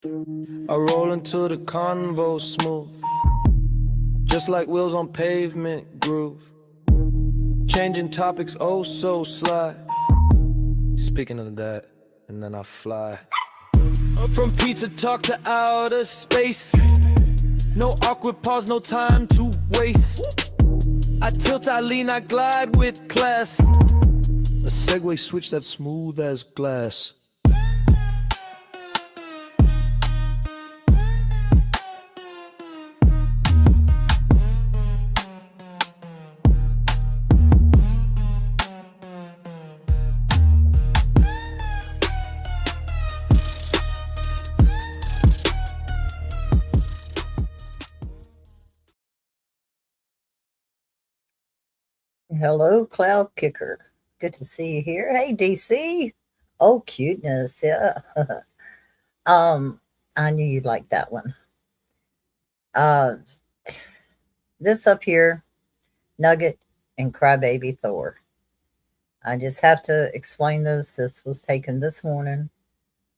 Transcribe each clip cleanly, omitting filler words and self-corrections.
I roll into the convo smooth, just like wheels on pavement groove. Changing topics oh so sly. Speaking of that, and then I fly. From pizza talk to outer space. No awkward pause, no time to waste. I tilt, I lean, I glide with class. A Segway switch that's smooth as glass. Hello, Cloud Kicker. Good to see you here. Hey, DC. Oh, cuteness. Yeah. I knew you'd like that one. This up here, Nugget and Crybaby Thor. I just have to explain this. This was taken this morning.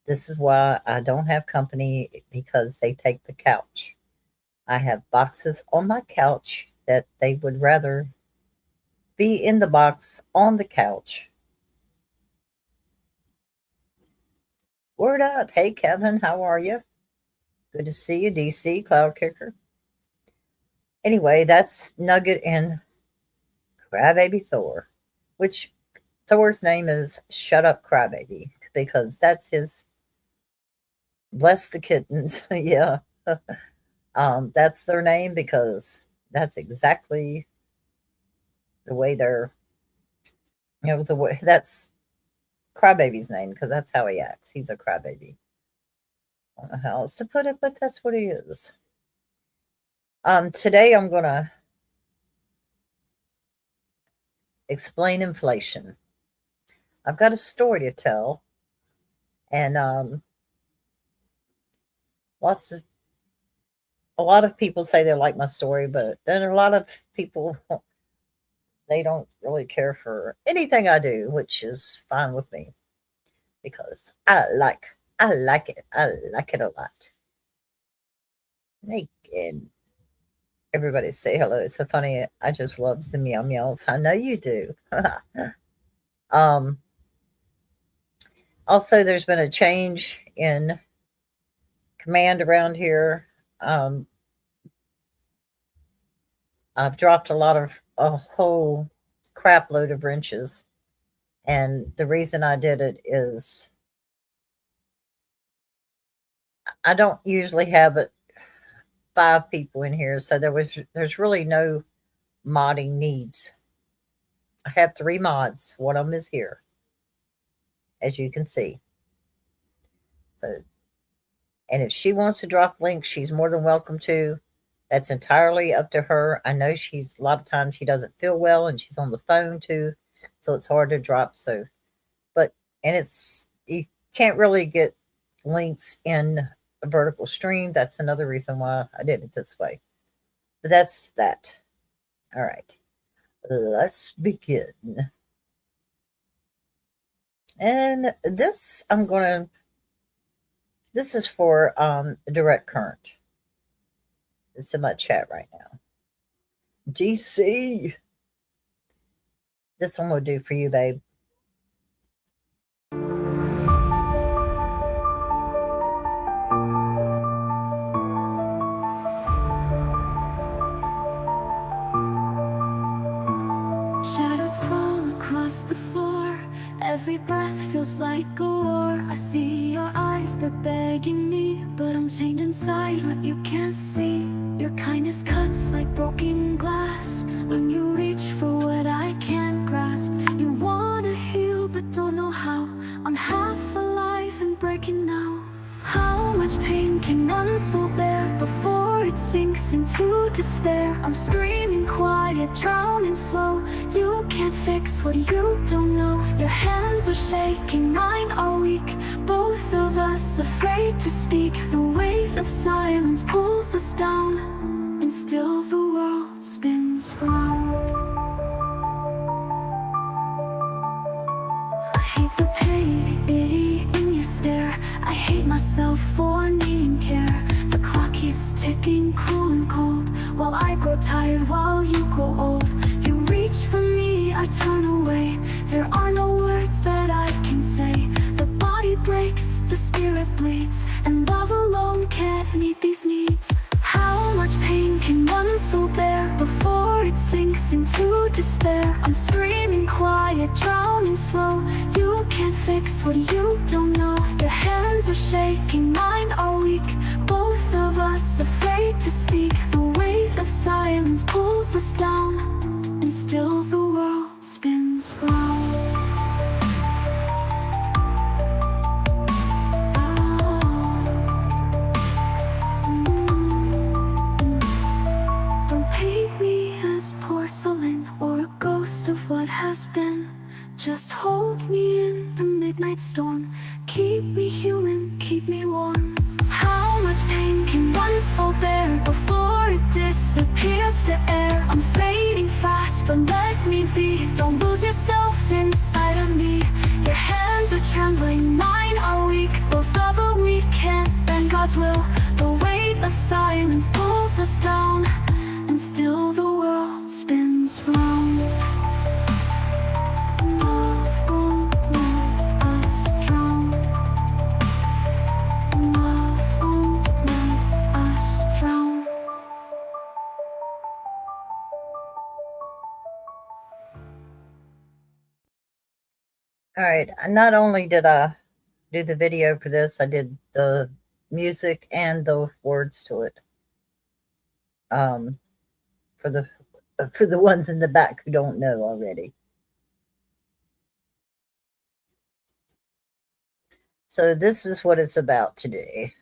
This is why I don't have company, because they take the couch. I have boxes on my couch that they would rather be in the box on the couch. Word up. Hey, Kevin, how are you? Good to see you, DC, Cloud Kicker. Anyway, that's Nugget and Crybaby Thor, which Thor's name is Shut Up Crybaby, because that's his, bless the kittens. Yeah. That's their name, because that's exactly the way they're, the way that's Crybaby's name, because that's how he acts. He's a crybaby. I don't know how else to put it, but that's what he is. Today I'm gonna explain inflation. I've got a story to tell, and a lot of people say they like my story, but then a lot of people, they don't really care for anything I do, which is fine with me, because I like it. I like it a lot. And everybody say hello. It's so funny. I just loves the meow meows. I know you do. Also, there's been a change in command around here. I've dropped a whole crap load of wrenches. And the reason I did it is I don't usually have it 5 people in here, so there's really no modding needs. I have 3 mods. One of them is here, as you can see. So, and if she wants to drop links, she's more than welcome to. That's entirely up to her. I know a lot of times she doesn't feel well, and she's on the phone too, so it's hard to drop. So, you can't really get links in a vertical stream. That's another reason why I did it this way. But that's that. All right, let's begin. And this is for direct current. It's in my chat right now. DC, this one will do for you, babe. Shadows crawl across the floor. Every breath feels like a war. I see your eyes, they're begging me, but I'm chained inside what you can't see. Your kindness cuts like broken glass when you reach for what I can't grasp. You wanna heal but don't know how. I'm half alive and breaking now. How much pain can one soul bear before it sinks into despair? I'm screaming quiet, drowning slow. You can't fix what you don't know. Your hands are shaking, mine are weak. Both of us afraid to speak. The weight of silence pulls us down, and still the world spins round. I hate the pain in your stare. I hate myself myself for needing care. The clock keeps ticking, cruel and cold, while I grow tired, while you grow old. You reach for me, I turn away. There are no words that I can say. The body breaks, the spirit bleeds, and love alone can't meet these needs. How much pain can one soul bear before it sinks into despair? I'm screaming quiet, drowning slow. You can't fix what you don't know. Your hands are shaking, mine are weak. Both of us afraid to speak. The weight of silence pulls us down, and still the world spins round. Porcelain or a ghost of what has been. Just hold me in the midnight storm. Keep me human, keep me warm. How much pain can one soul bear before it disappears to air? I'm fading fast, but let me be. Don't lose yourself inside of me. Your hands are trembling, mine are weak. Both of us we can't bend God's will. The weight of silence pulls us down, and still the world spins round. Love won't let us drown. Love won't let us drown. All right. Not only did I do the video for this, I did the music and the words to it. For the ones in the back who don't know already. So this is what it's about today.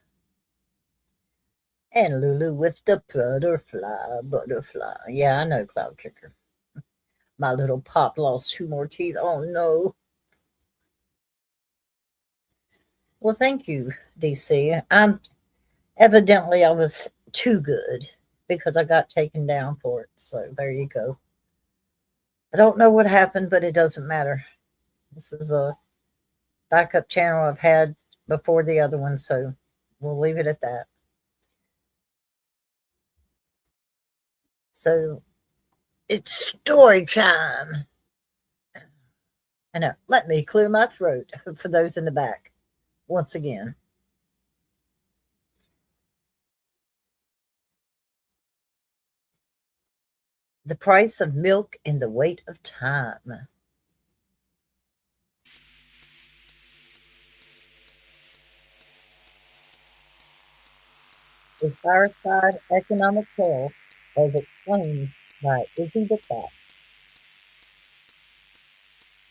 And Lulu with the butterfly. Yeah, I know, Cloud Kicker. My little pop lost 2 more teeth. Oh, no. Well, thank you, DC. Evidently, I was too good because I got taken down for it. So there you go. I don't know what happened, but it doesn't matter. This is a backup channel I've had before the other one, so we'll leave it at that. So it's story time. I know. Let me clear my throat for those in the back once again. The price of milk and the weight of time. A fireside economic tale as explained by Izzy the cat.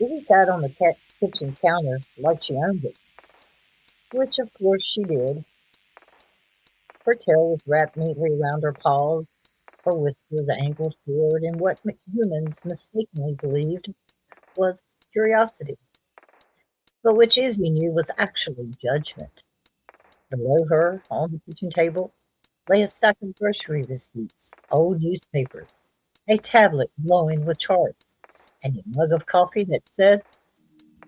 Izzy sat on the kitchen counter like she owned it, which of course she did. Her tail was wrapped neatly around her paws, her whiskers angled forward in what humans mistakenly believed was curiosity, but which Izzy knew was actually judgment. Below her, on the kitchen table, lay a stack of grocery receipts, old newspapers, a tablet glowing with charts, and a mug of coffee that said,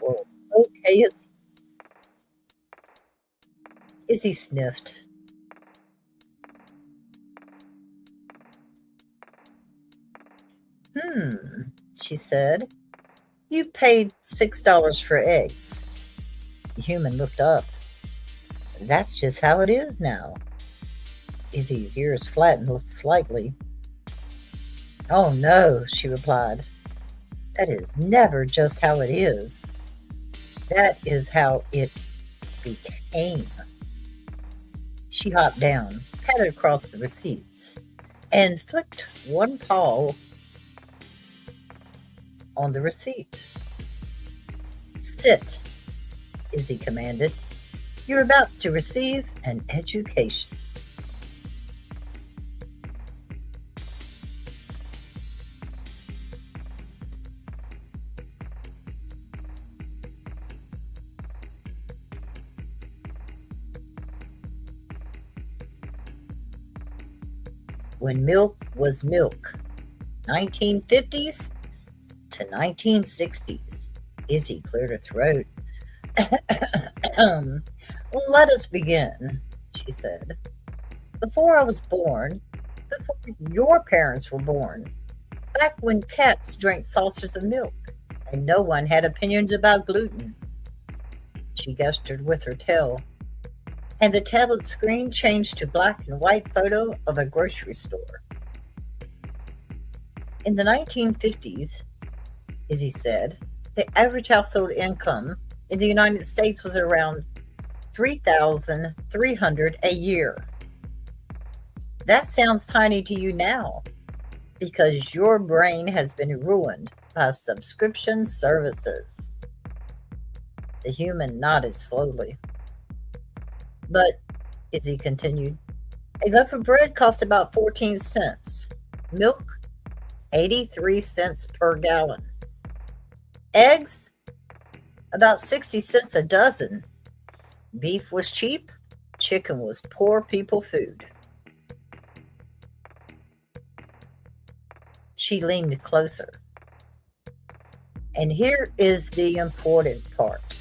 "Well, okay, Izzy sniffed. She said. You paid $6 for eggs. The human looked up. That's just how it is now. Izzy's ears flattened slightly. Oh no, she replied. That is never just how it is. That is how it became. She hopped down, patted across the receipts, and flicked one paw on the receipt. Sit, Izzy commanded. You're about to receive an education. When milk was milk, 1950s to 1960s. Izzy cleared her throat. Let us begin, she said. Before I was born, before your parents were born, back when cats drank saucers of milk, and no one had opinions about gluten. She gestured with her tail, and the tablet screen changed to black and white photo of a grocery store. In the 1950s, Izzy said, the average household income in the United States was around $3,300 a year. That sounds tiny to you now because your brain has been ruined by subscription services. The human nodded slowly. But, Izzy continued, a loaf of bread cost about 14 cents. Milk, 83 cents per gallon. Eggs, about 60 cents a dozen. Beef was cheap. Chicken was poor people food. She leaned closer. And here is the important part.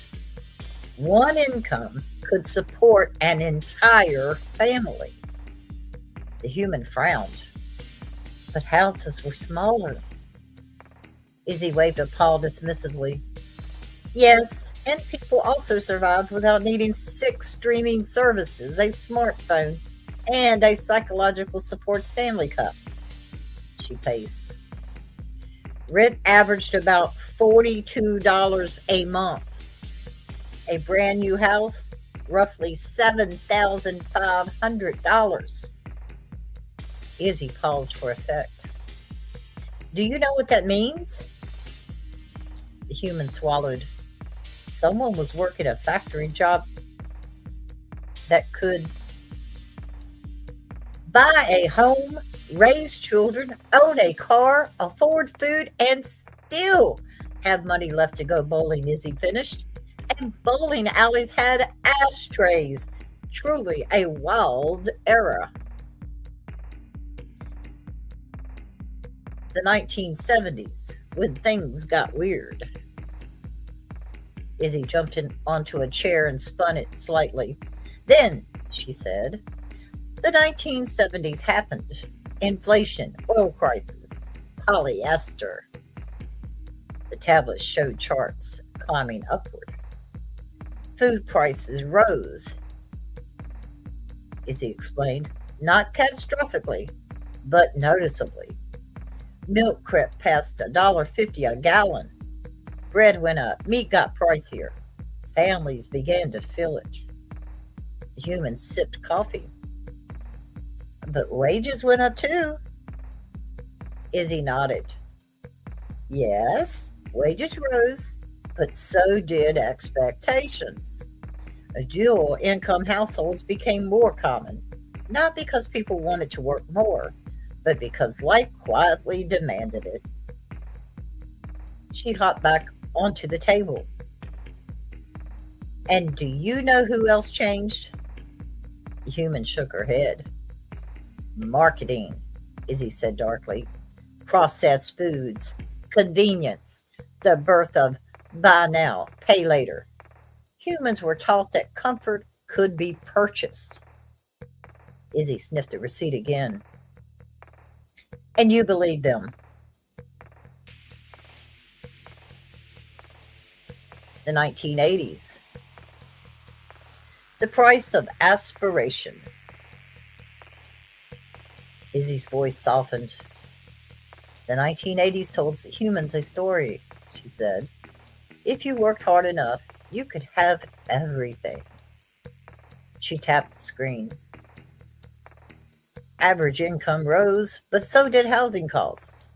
One income could support an entire family. The human frowned, but houses were smaller. Izzy waved a paw dismissively. Yes, and people also survived without needing 6 streaming services, a smartphone, and a psychological support Stanley Cup. She paced. Rent averaged about $42 a month. A brand new house, roughly $7,500. Izzy paused for effect. Do you know what that means? The human swallowed. Someone was working a factory job that could buy a home, raise children, own a car, afford food, and still have money left to go bowling, Izzy finished. And bowling alleys had ashtrays. Truly a wild era. The 1970s, when things got weird. Izzy jumped onto a chair and spun it slightly. Then, she said, the 1970s happened. Inflation, oil crisis, polyester. The tablet showed charts climbing upward. Food prices rose, Izzy explained, not catastrophically, but noticeably. Milk crept past $1.50 a gallon. Bread went up. Meat got pricier. Families began to feel it. The humans sipped coffee. But wages went up too. Izzy nodded. Yes, wages rose, but so did expectations. Dual income households became more common, not because people wanted to work more, but because life quietly demanded it. She hopped back onto the table. And do you know who else changed? The human shook her head. Marketing, Izzy said darkly. Processed foods, convenience, the birth of buy now, pay later. Humans were taught that comfort could be purchased. Izzy sniffed the receipt again. And you believed them. The 1980s. The price of aspiration. Izzy's voice softened. The 1980s told humans a story, she said. If you worked hard enough, you could have everything. She tapped the screen. Average income rose, but so did housing costs.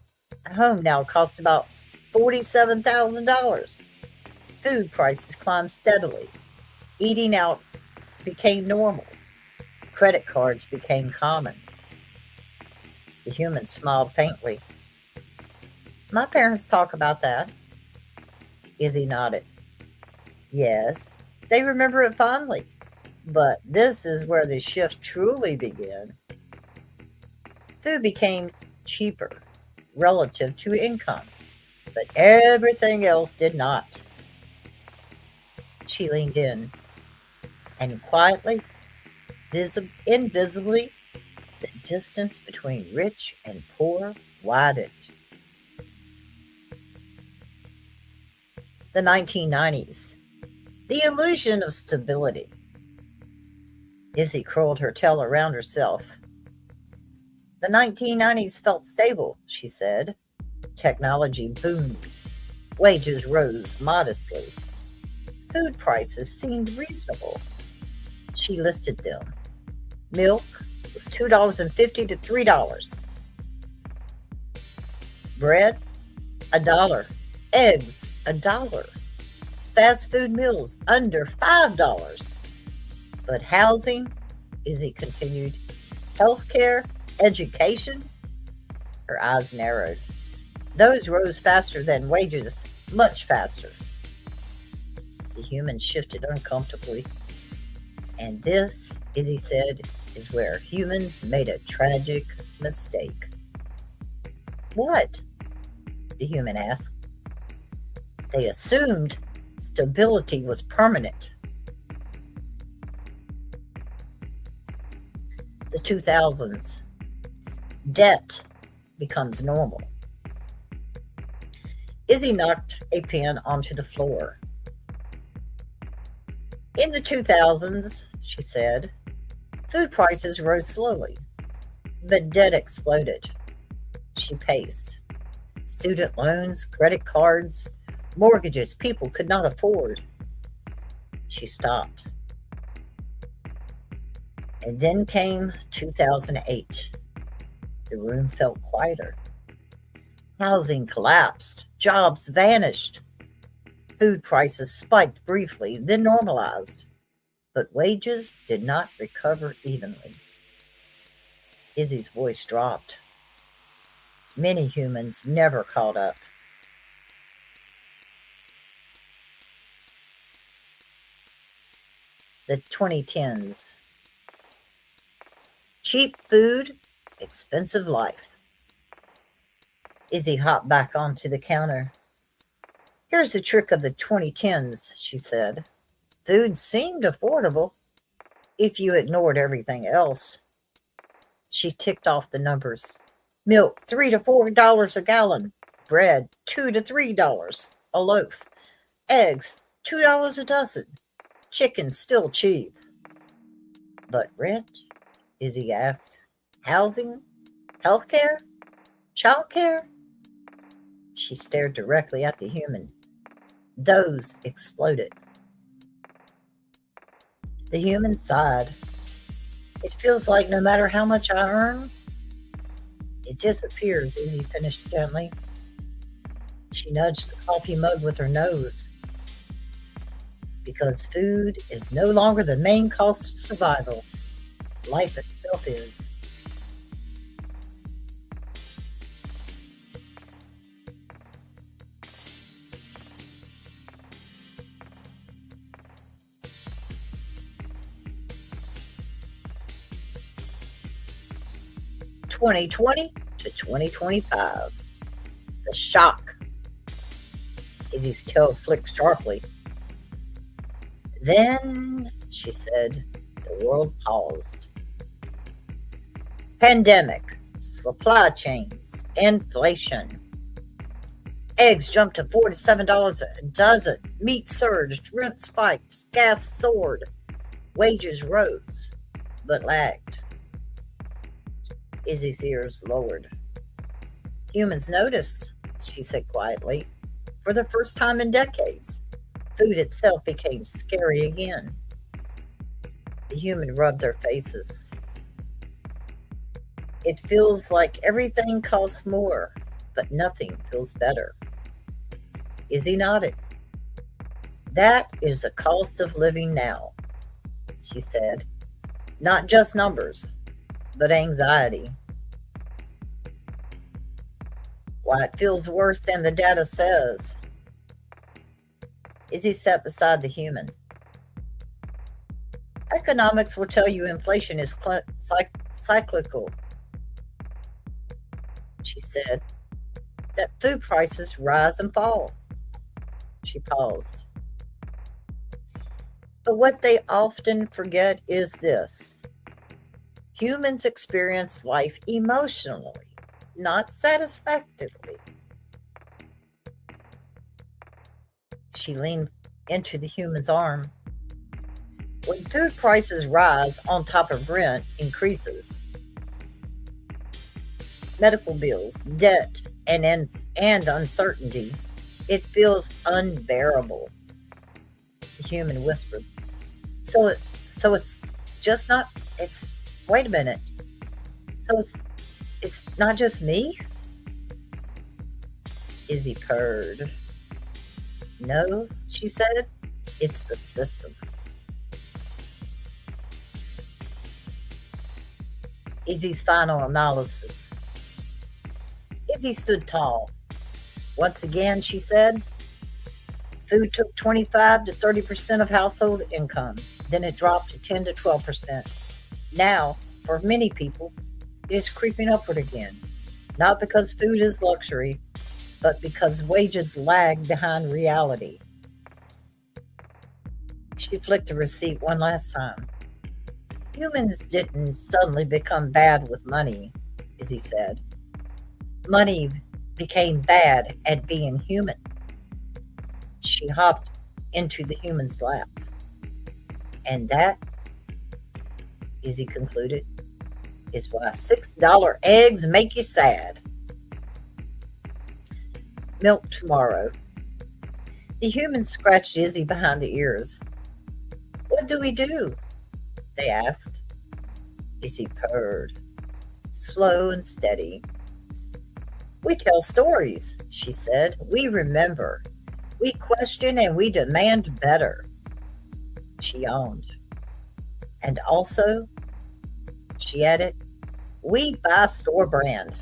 A home now costs about $47,000. Food prices climbed steadily. Eating out became normal. Credit cards became common. The human smiled faintly. My parents talk about that. Izzy nodded. Yes, they remember it fondly. But this is where the shift truly began. Food became cheaper relative to income, but everything else did not. She leaned in. And quietly, invisibly, the distance between rich and poor widened. The 1990s. The illusion of stability. Izzy curled her tail around herself. The 1990s felt stable, she said. Technology boomed. Wages rose modestly. Food prices seemed reasonable. She listed them. Milk was $2.50 to $3. Bread, $1. Eggs, $1. Fast food meals, under $5. But housing, Izzy continued, healthcare, education, her eyes narrowed. Those rose faster than wages, much faster. The human shifted uncomfortably. And this, Izzy said, is where humans made a tragic mistake. What? The human asked. They assumed stability was permanent. The 2000s. Debt becomes normal. Izzy knocked a pen onto the floor. In the 2000s, she said, food prices rose slowly, but debt exploded. She paced. Student loans, credit cards, mortgages people could not afford. She stopped. And then came 2008. The room felt quieter. Housing collapsed. Jobs vanished. Food prices spiked briefly, then normalized. But wages did not recover evenly. Izzy's voice dropped. Many humans never caught up. The 2010s. Cheap food, expensive life. Izzy hopped back onto the counter. Here's the trick of the 2010s, she said. Food seemed affordable if you ignored everything else. She ticked off the numbers. Milk, $3 to $4 a gallon. Bread, $2 to $3 a loaf. Eggs, $2 a dozen. Chicken, still cheap. But rent? Izzy asked. Housing? Healthcare? Childcare? She stared directly at the human. Those exploded. The human sighed. It feels like no matter how much I earn, it disappears, Izzy finished gently. She nudged the coffee mug with her nose. Because food is no longer the main cost of survival. Life itself is. (2020 to 2025). The shock. Izzy's tail flicked sharply. Then, she said, the world paused. Pandemic, supply chains, inflation. Eggs jumped to $4 to $7 a dozen. Meat surged, rent spiked, gas soared. Wages rose, but lagged. Izzy's ears lowered. Humans noticed, she said quietly. For the first time in decades, food itself became scary again. The human rubbed their faces. It feels like everything costs more, but nothing feels better. Izzy nodded. That is the cost of living now, she said. Not just numbers, but anxiety. Why, it feels worse than the data says. Izzy sat beside the human. Economics will tell you inflation is cyclical, she said, that food prices rise and fall. She paused. But what they often forget is this: humans experience life emotionally, not satisfactorily. She leaned into the human's arm. When food prices rise on top of rent increases, medical bills, debt, and uncertainty, it feels unbearable, the human whispered. So it's just not it's wait a minute. So it's not just me? Izzy purred. No, she said, it's the system. Izzy's final analysis. Izzy stood tall. Once again, she said, food took 25 to 30% of household income. Then it dropped to 10 to 12%. Now, for many people, it is creeping upward again. Not because food is luxury, but because wages lag behind reality. She flicked the receipt one last time. Humans didn't suddenly become bad with money, Izzy said. Money became bad at being human. She hopped into the human's lap. And that, Izzy concluded, is why $6 eggs make you sad. Milk tomorrow. The humans scratched Izzy behind the ears. What do we do? They asked. Izzy purred, slow and steady. We tell stories, she said. We remember. We question and we demand better. She yawned. And also, she added, we buy store brand.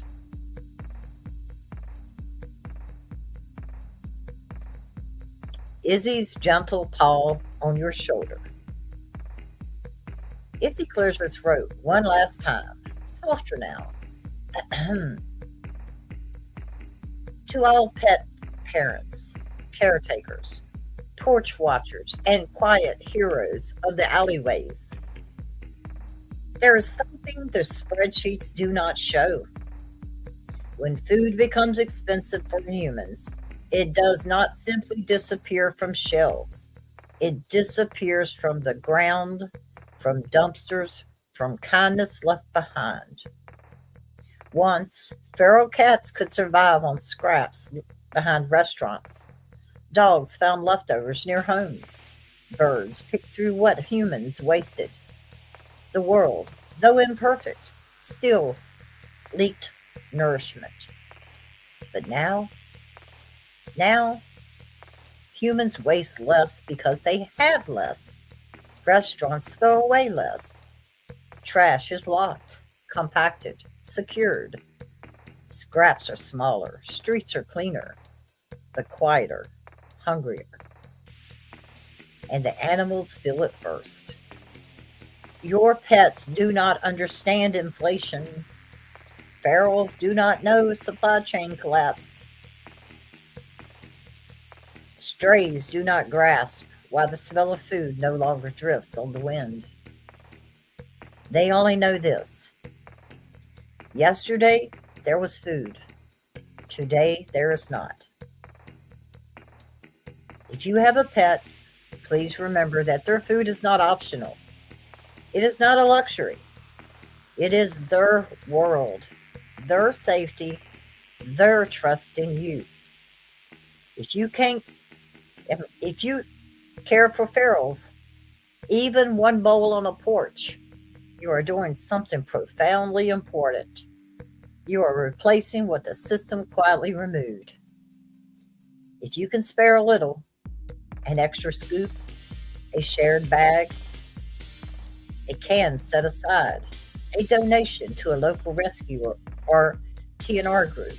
Izzy's gentle paw on your shoulder. Izzy clears her throat one last time, softer now. To all pet parents, caretakers, porch watchers, and quiet heroes of the alleyways, there is something the spreadsheets do not show. When food becomes expensive for humans, it does not simply disappear from shelves. It disappears from the ground, from dumpsters, from kindness left behind. Once, feral cats could survive on scraps behind restaurants. Dogs found leftovers near homes. Birds picked through what humans wasted. The world, though imperfect, still leaked nourishment. But now, humans waste less because they have less. Restaurants throw away less. Trash is locked, compacted, secured. Scraps are smaller, streets are cleaner, but quieter, hungrier. And the animals feel it first. Your pets do not understand inflation. Ferals do not know supply chain collapsed. Strays do not grasp why the smell of food no longer drifts on the wind. They only know this. Yesterday, there was food. Today, there is not. If you have a pet, please remember that their food is not optional. It is not a luxury. It is their world, their safety, their trust in you. If you care for ferals, even one bowl on a porch, you are doing something profoundly important. You are replacing what the system quietly removed. If you can spare a little, an extra scoop, a shared bag, a can set aside, a donation to a local rescue or TNR group,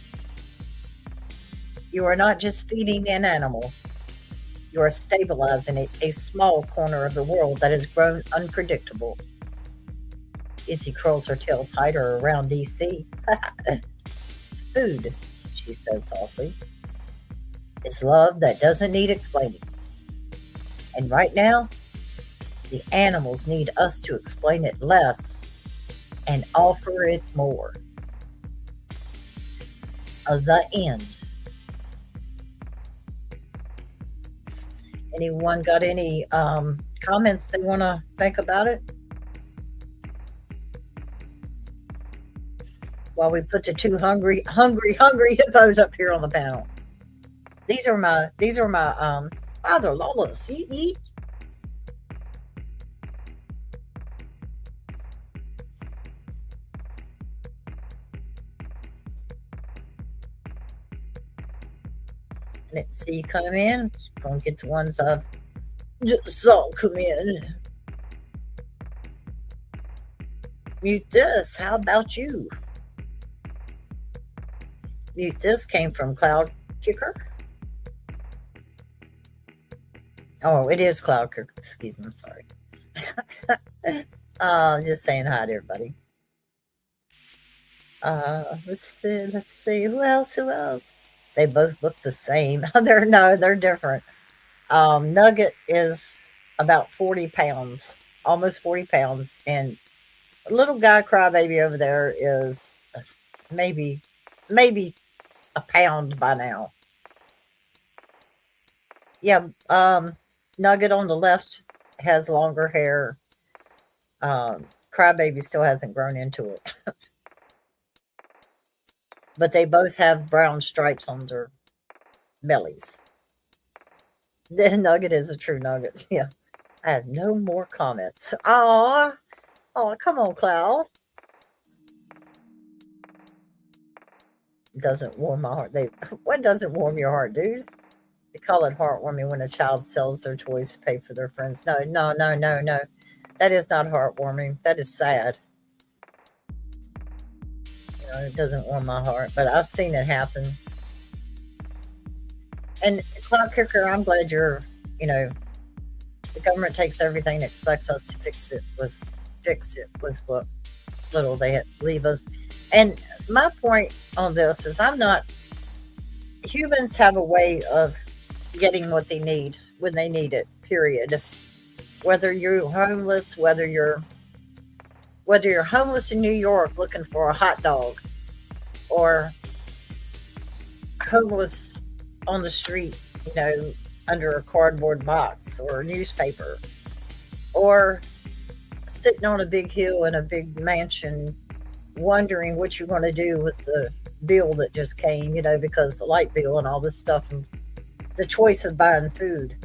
you are not just feeding an animal, you are stabilizing a small corner of the world that has grown unpredictable. Izzy curls her tail tighter around DC. Food, she said softly, is love that doesn't need explaining. And right now, The animals need us to explain it less and offer it more. The end. Anyone got any comments they want to make about it? While we put the two hungry hippos up here on the panel. These are my father Lola. See? Let's see, come in. Gonna get the ones I've just saw come in. Mute this. How about you? Mute this came from Cloud Kicker. Oh, it is Cloud Kicker. Excuse me. I'm sorry. Just saying hi to everybody. Let's see. Who else? They both look the same. They're different. Nugget is about 40 pounds, almost 40 pounds. And little guy crybaby over there is maybe a pound by now. Yeah. Nugget on the left has longer hair. Crybaby still hasn't grown into it. But they both have brown stripes on their bellies. The Nugget is a true Nugget. Yeah. I have no more comments. Oh, come on, Cloud. Doesn't warm my heart. What doesn't warm your heart, dude? They call it heartwarming when a child sells their toys to pay for their friends. No. That is not heartwarming. That is sad. It doesn't warm my heart, but I've seen it happen. And Cloud Kicker, I'm glad the government takes everything and expects us to fix it with what little they leave us. And my point on this is humans have a way of getting what they need when they need it, period. Whether you're homeless, whether you're homeless in New York looking for a hot dog, or homeless on the street, under a cardboard box or a newspaper, or sitting on a big hill in a big mansion wondering what you're going to do with the bill that just came, because the light bill and all this stuff, and the choice of buying food.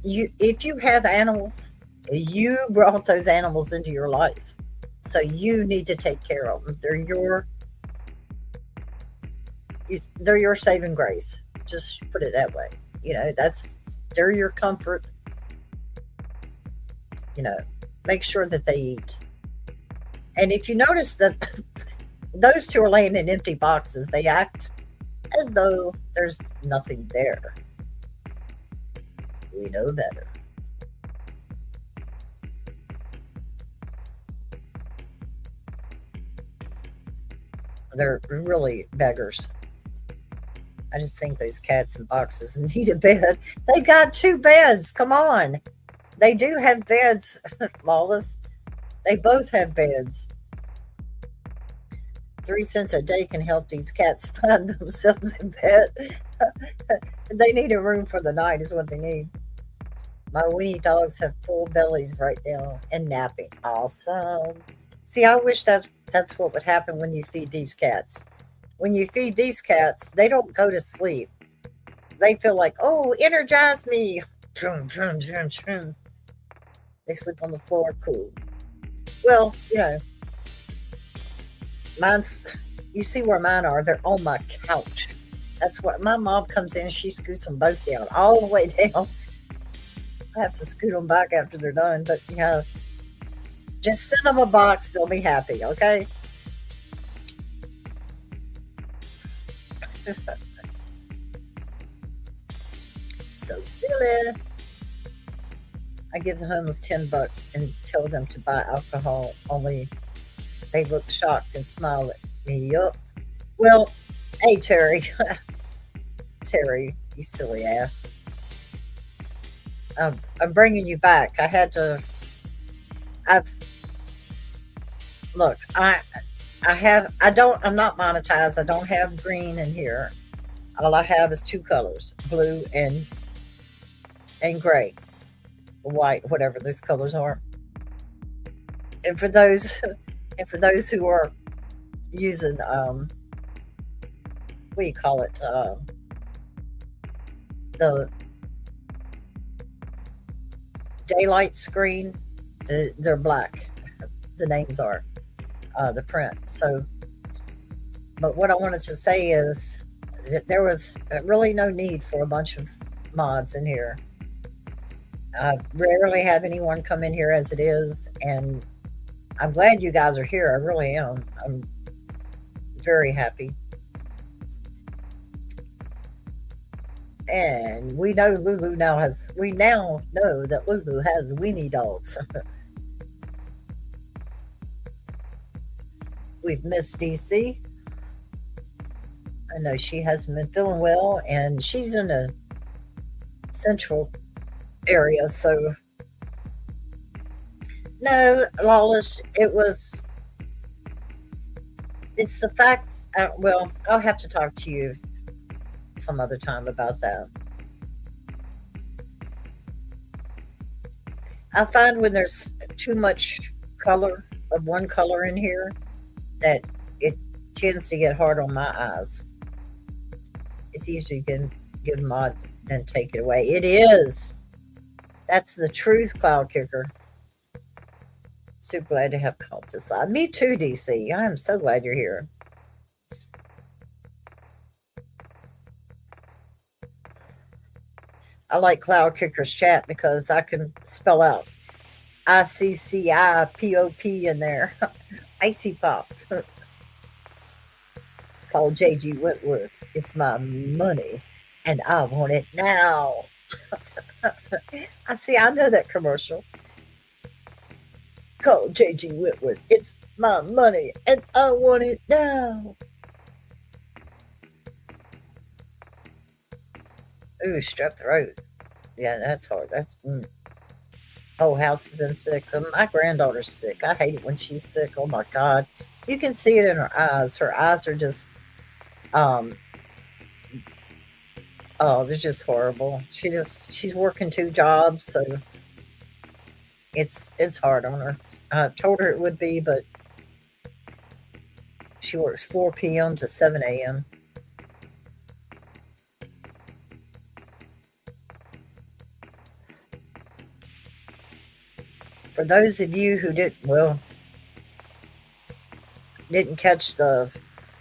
If you have animals, you brought those animals into your life, so you need to take care of them. They're your saving grace. Just put it that way. They're your comfort. Make sure that they eat. And if you notice that those two are laying in empty boxes, they act as though there's nothing there. We know better. They're really beggars. I just think those cats in boxes need a bed. They got 2 beds. Come on. They do have beds, Lawless. They both have beds. 3 cents a day can help these cats find themselves a bed. They need a room for the night is what they need. My weenie dogs have full bellies right now and napping. Awesome. See, I wish that's what would happen when you feed these cats. When you feed these cats, they don't go to sleep. They feel like, oh, energize me. They sleep on the floor, cool. Well, you see where mine are. They're on my couch. That's what my mom comes in. She scoots them both down, all the way down. I have to scoot them back after they're done. But, just send them a box. They'll be happy, okay? So silly. I give the homeless $10 and tell them to buy alcohol. Only they look shocked and smile at me. Yup. Well, hey, Terry. Terry, you silly ass. I'm bringing you back. I had to. I've look. I have. I don't. I'm not monetized. I don't have green in here. All I have is two colors: blue and gray, white, whatever those colors are. And for those, and for those who are using what do you call it? The daylight screen. They're black. The names are the print. So, but what I wanted to say is that there was really no need for a bunch of mods in here. I rarely have anyone come in here as it is, and I'm glad you guys are here. I really am. I'm very happy. And we know Lulu now has. We now know that Lulu has weenie dogs. We've missed DC. I know she hasn't been feeling well, and she's in a central area. So, no, Lawless, it's the fact, well, I'll have to talk to you some other time about that. I find when there's too much color of one color in here, that it tends to get hard on my eyes. It's easier you can give a mod than take it away. It is. That's the truth, Cloud Kicker. Super glad to have called this live. Me too, DC. I am so glad you're here. I like Cloud Kicker's chat because I can spell out ICCIPOP in there. IzzyPop. Call JG Whitworth. It's my money and I want it now. I see, I know that commercial. Call JG Whitworth. It's my money and I want it now. Ooh, strep throat. Yeah, that's hard. That's whole house has been sick. My granddaughter's sick. I hate it when she's sick. Oh my God. You can see it in her eyes. Her eyes are just oh, they're just horrible. She's working two jobs, so it's hard on her. I told her it would be, but she works 4 p.m. to 7 a.m. For those of you who didn't catch the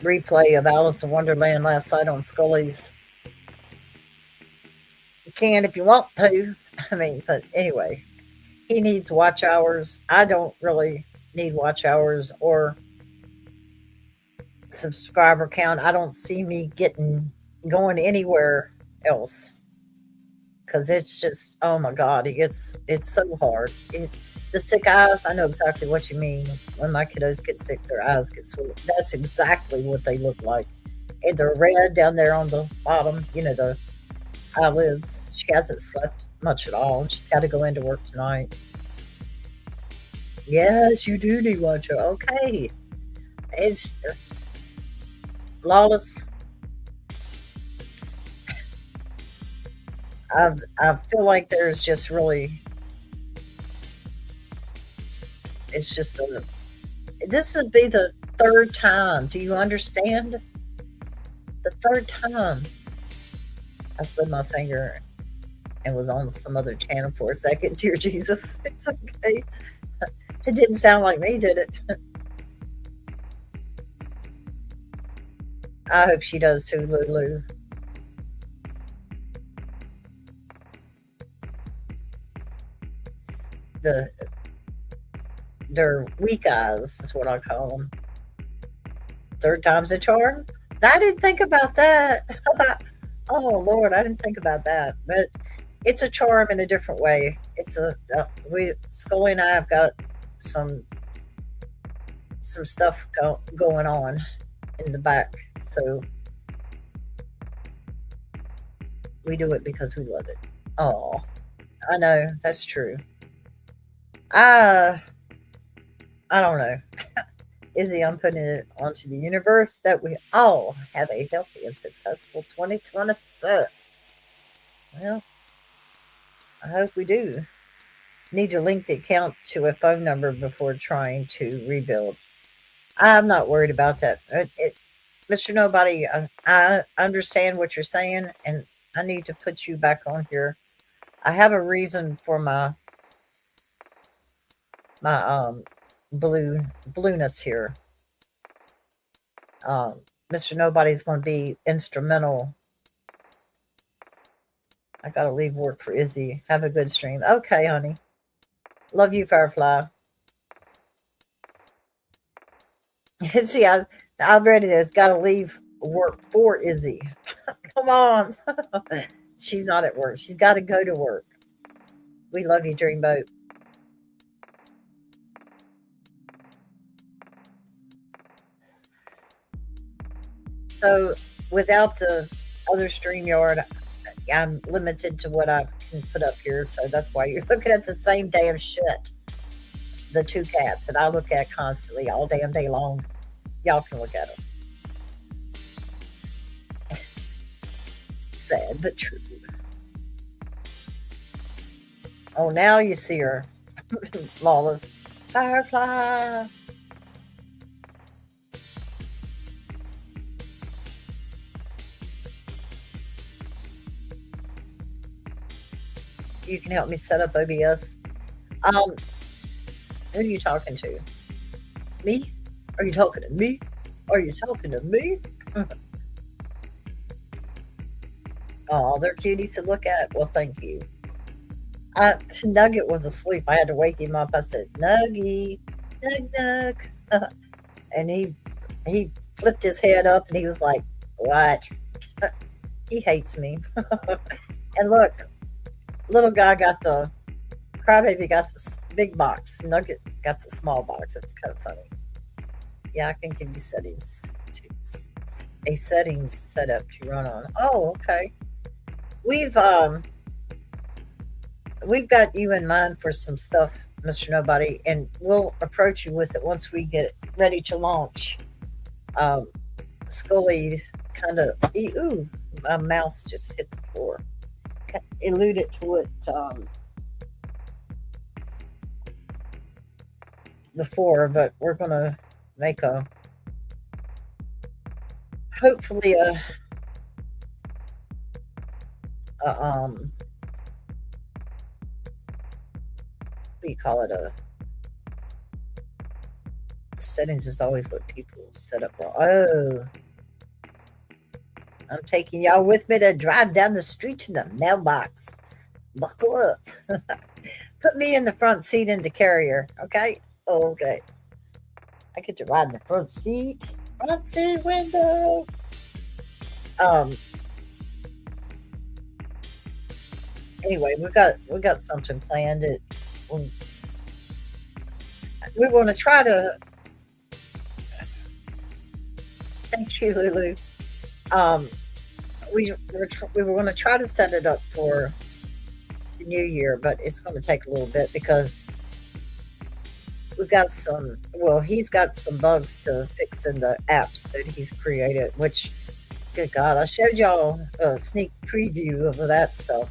replay of Alice in Wonderland last night on Scully's, you can if you want to. I mean, but anyway, he needs watch hours. I don't really need watch hours or subscriber count. I don't see me going anywhere else because it's just, oh my God, it's so hard. The sick eyes, I know exactly what you mean. When my kiddos get sick, their eyes get swollen. That's exactly what they look like. And they're red down there on the bottom, the eyelids. She hasn't slept much at all. She's got to go into work tonight. Yes, you do need watcher. Okay. It's Lawless. I feel like there's just really, it's just this would be the third time. Do you understand? The third time I slid my finger and was on some other channel for a second. Dear Jesus, it's okay. It didn't sound like me, did it? I hope she does too, Lulu. They're weak eyes is what I call them. Third time's a charm. I didn't think about that. Oh Lord, I didn't think about that. But it's a charm in a different way. It's Scully and I have got some stuff going on in the back, so we do it because we love it. Oh, I know that's true. I I don't know. Izzy, I'm putting it onto the universe that we all have a healthy and successful 2026. Well, I hope we do. Need to link the account to a phone number before trying to rebuild. I'm not worried about that. Mr. Nobody, I understand what you're saying, and I need to put you back on here. I have a reason for my blueness here. Um, Mr. Nobody's going to be instrumental. I gotta leave work for Izzy. Have a good stream. Okay, honey. Love you, Firefly. See, I read it as gotta leave work for Izzy. Come on. She's not at work. She's got to go to work. We love you, Dreamboat. So, without the other StreamYard, I'm limited to what I can put up here. So that's why you're looking at the same damn shit. The two cats that I look at constantly all damn day long. Y'all can look at them. Sad but true. Oh, now you see her. Lawless. Firefly. You can help me set up OBS. Who are you talking to? Me? Are you talking to me? Are you talking to me? Oh, they're cuties to look at. Well, thank you. Nugget was asleep. I had to wake him up. I said, Nuggy, Nug Nug. And he flipped his head up and he was like, what? He hates me. And look, little guy got the crybaby got the big box. Nugget got the small box. It's kind of funny. Yeah, I can give you settings a settings setup to run on. Oh, okay. We've got you in mind for some stuff, Mr. Nobody, and we'll approach you with it once we get ready to launch. Scully kind of ooh, my mouse just hit the floor. Alluded to it before, but we're gonna make a hopefully what do you call it, a settings is always what people set up wrong. Oh, I'm taking y'all with me to drive down the street to the mailbox. Buckle up. Put me in the front seat in the carrier, okay? Okay. I get to ride in the front seat. Front seat window. Anyway, we got something planned. We want to try to. Thank you, Lulu. We were going to try to set it up for the new year, but it's going to take a little bit because we've got some. Well, he's got some bugs to fix in the apps that he's created. Which, good God, I showed y'all a sneak preview of that stuff.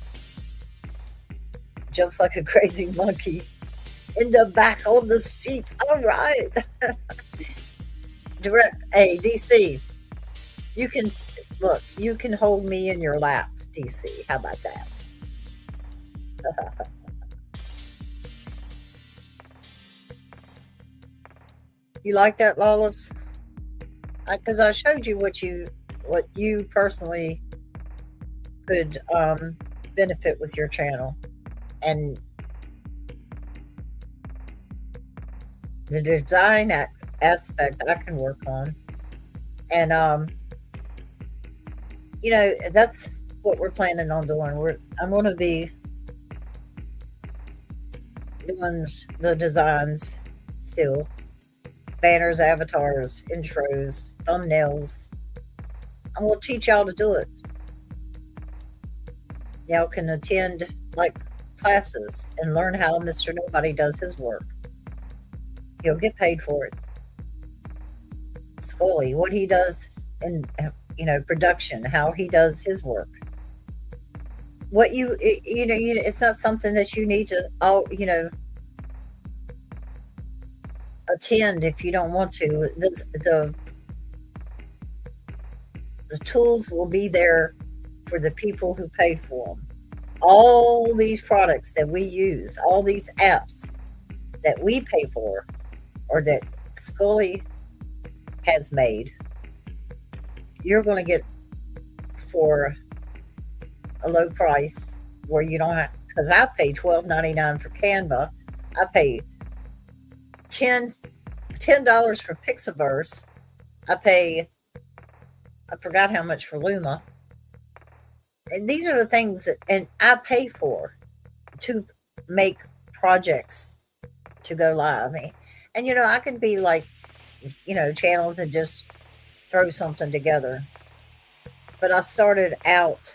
Jumps like a crazy monkey in the back on the seats. All right. Direct a DC. You can look. You can hold me in your lap, DC. How about that? You like that, Lawless? Because I showed you what you personally could benefit with your channel. And the design aspect I can work on. And, that's what we're planning on doing. I'm going to be doing the designs still. Banners, avatars, intros, thumbnails. I'm going to teach y'all to do it. Y'all can attend, like, classes and learn how Mr. Nobody does his work. He'll get paid for it. Scully, what he does in production, how he does his work. What it's not something that you need to attend if you don't want to. The tools will be there for the people who paid for them. All these products that we use, all these apps that we pay for, or that Scully has made, you're going to get for a low price, where you don't have, because I pay $12.99 for Canva. I pay $10 for Pixaverse. I forgot how much for Luma. And these are the things that, and I pay for to make projects to go live. And I could be like, channels and just throw something together. But I started out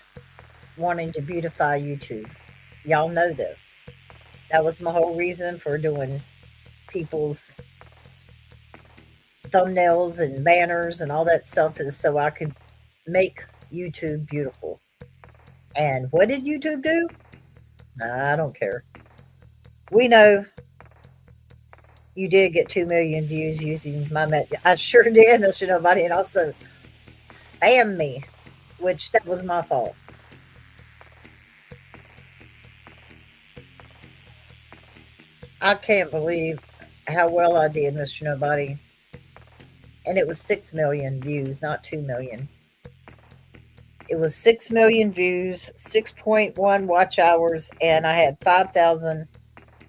wanting to beautify YouTube. Y'all know this. That was my whole reason for doing people's thumbnails and banners and all that stuff, is so I could make YouTube beautiful. And what did YouTube do? I don't care. We know you did get 2 million views using my method. I sure did, Mr. Nobody, and also spam me, which that was my fault. I can't believe how well I did, Mr. Nobody. And it was 6 million views, not 2 million. It was 6 million views, 6.1 watch hours, and I had 5,000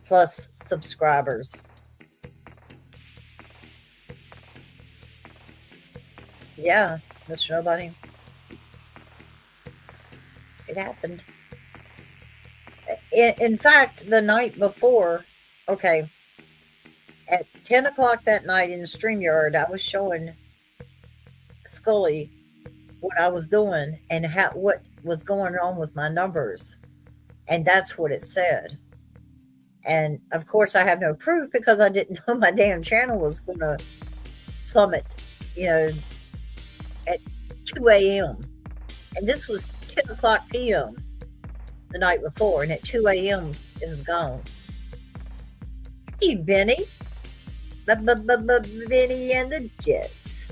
plus subscribers. Yeah, Mr. Nobody. It happened. In fact, the night before, okay, at 10 o'clock that night in the StreamYard, I was showing Scully what I was doing and what was going on with my numbers. And that's what it said. And of course, I have no proof because I didn't know my damn channel was going to plummet, at 2 a.m. And this was 10 o'clock p.m. the night before. And at 2 a.m. it is gone. Hey, Benny. Benny and the Jets.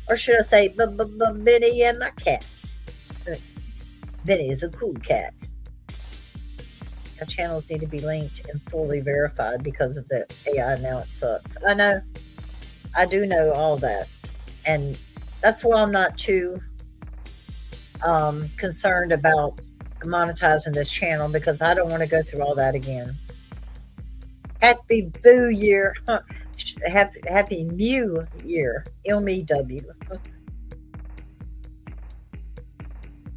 Or should I say, Benny and my cats. Benny is a cool cat. Our channels need to be linked and fully verified because of the AI. Now it sucks. I know. I do know all that. And that's why I'm not too concerned about monetizing this channel, because I don't want to go through all that again. Happy Boo Year. Happy Mew Year. MEW.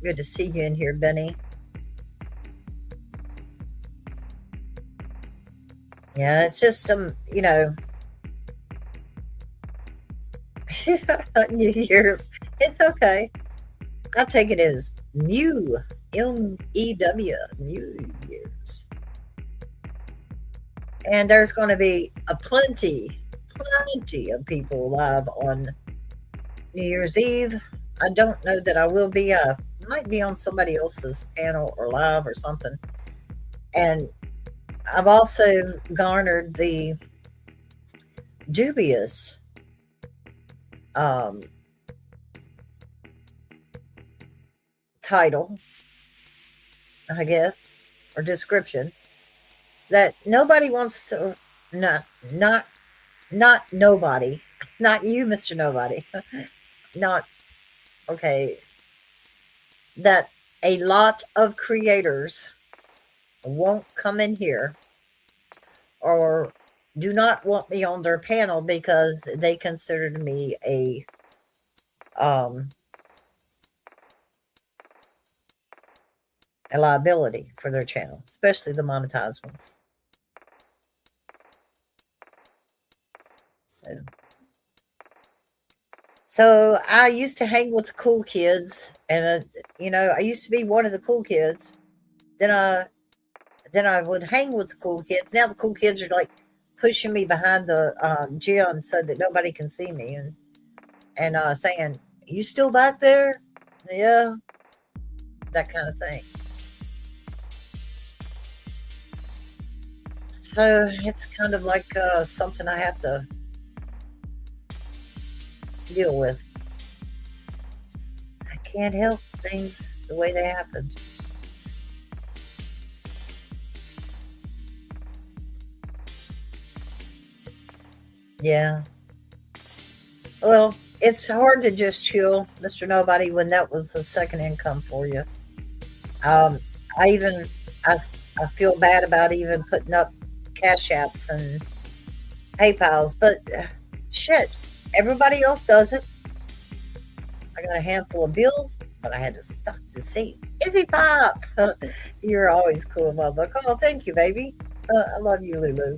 Good to see you in here, Benny. Yeah, it's just some, New Year's. It's okay. I take it as Mew. MEW. New Year's. And there's going to be plenty of people live on New Year's Eve. I don't know that I will be. I might be on somebody else's panel or live or something. And I've also garnered the dubious title, I guess, or description, that nobody wants to, not nobody, not you, Mr. Nobody, not, okay, that a lot of creators won't come in here or do not want me on their panel because they considered me a liability for their channel, especially the monetized ones. So I used to hang with the cool kids, and I used to be one of the cool kids. Then then I would hang with the cool kids. Now the cool kids are like pushing me behind the gym so that nobody can see me, and saying, "You still back there?" Yeah, that kind of thing. So it's kind of like something I have to deal with. I can't help things the way they happen. Yeah. Well, it's hard to just chill, Mr. Nobody, when that was the second income for you. Um, I even I, I feel bad about even putting up cash apps and PayPal's, but shit, everybody else does it. I got a handful of bills, but I had to stop to see IzzyPop. You're always cool, Mama. Oh, thank you, baby. I love you, Lulu.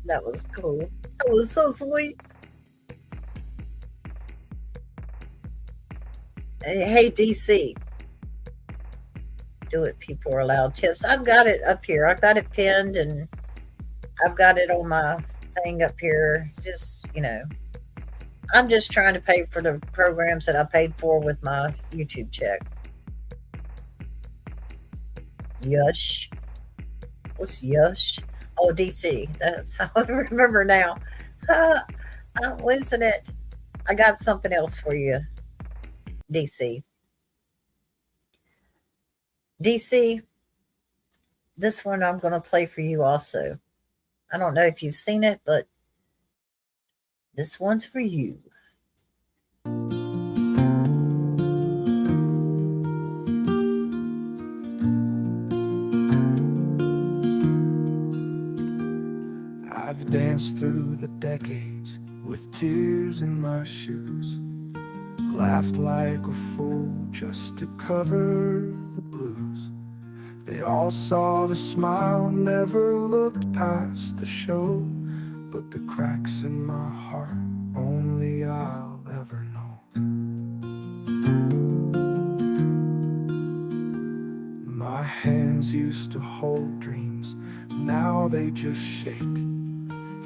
That was cool. That was so sweet. Hey, DC, do it. People are allowed tips. I've got it up here. I've got it pinned, and I've got it on my thing up here. It's just, I'm just trying to pay for the programs that I paid for with my YouTube check. Yush. What's yush? Oh, DC. That's how I remember now. I'm losing it. I got something else for you, DC. DC, this one I'm going to play for you also. I don't know if you've seen it, but this one's for you. I've danced through the decades with tears in my shoes, laughed like a fool just to cover the blues. They all saw the smile, never looked past the show, but the cracks in my heart, only I'll ever know. My hands used to hold dreams, now they just shake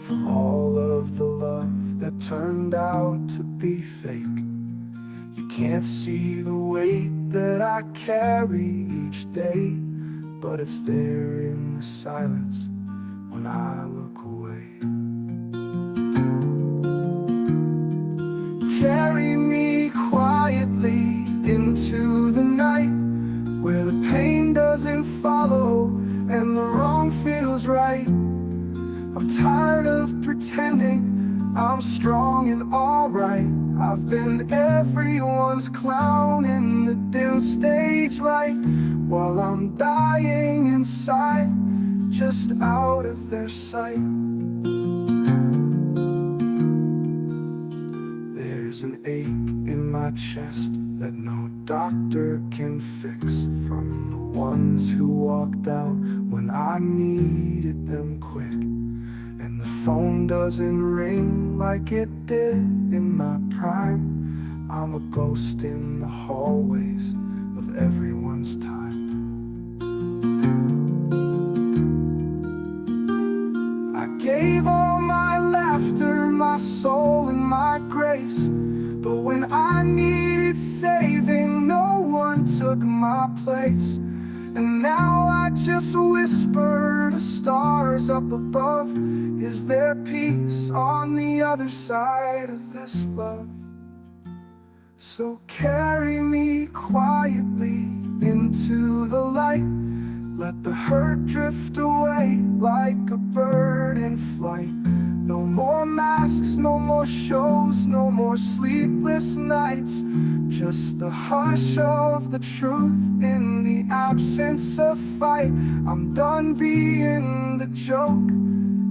from all of the love that turned out to be fake. You can't see the weight that I carry each day, but it's there in the silence when I look away. Carry me quietly into the night, where the pain doesn't follow and the wrong feels right. I'm tired of pretending I'm strong and alright. I've been everyone's clown in the dim stage light, while I'm dying inside, just out of their sight. There's an ache in my chest that no doctor can fix, from the ones who walked out when I needed them quick. And the phone doesn't ring like it did in my prime. I'm a ghost in the hallways of everyone's time. I gave all my laughter, my soul, and my grace, but when I needed saving, no one took my place. And now I just whisper to stars up above, is there peace on the other side of this love? So carry me quietly into the light, let the hurt drift away like a bird in flight. No more masks, no more shows, no more sleepless nights, just the hush of the truth in the absence of fight. I'm done being the joke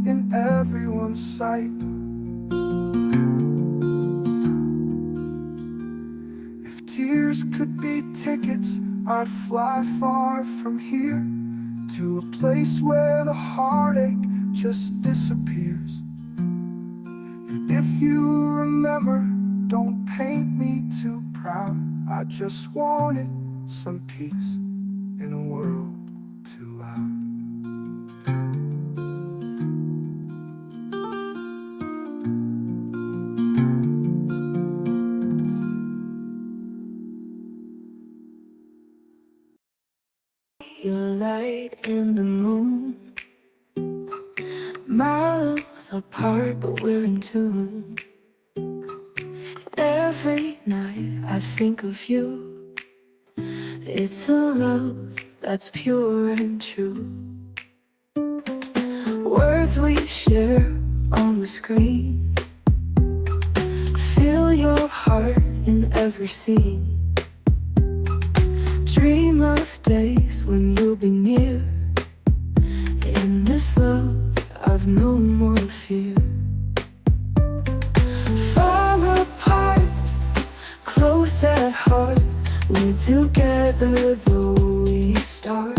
in everyone's sight. If tears could be tickets, I'd fly far from here, to a place where the heartache just disappears. And if you remember, don't paint me too proud. I just wanted some peace in a world too loud. Your light and the moon, miles apart, but we're in tune. Every night I think of you. It's a love that's pure and true. Words we share on the screen. Feel your heart in every scene. Dream of days when you'll be near. In this love, I've no more fear. Far apart, close at heart, we're together though we start.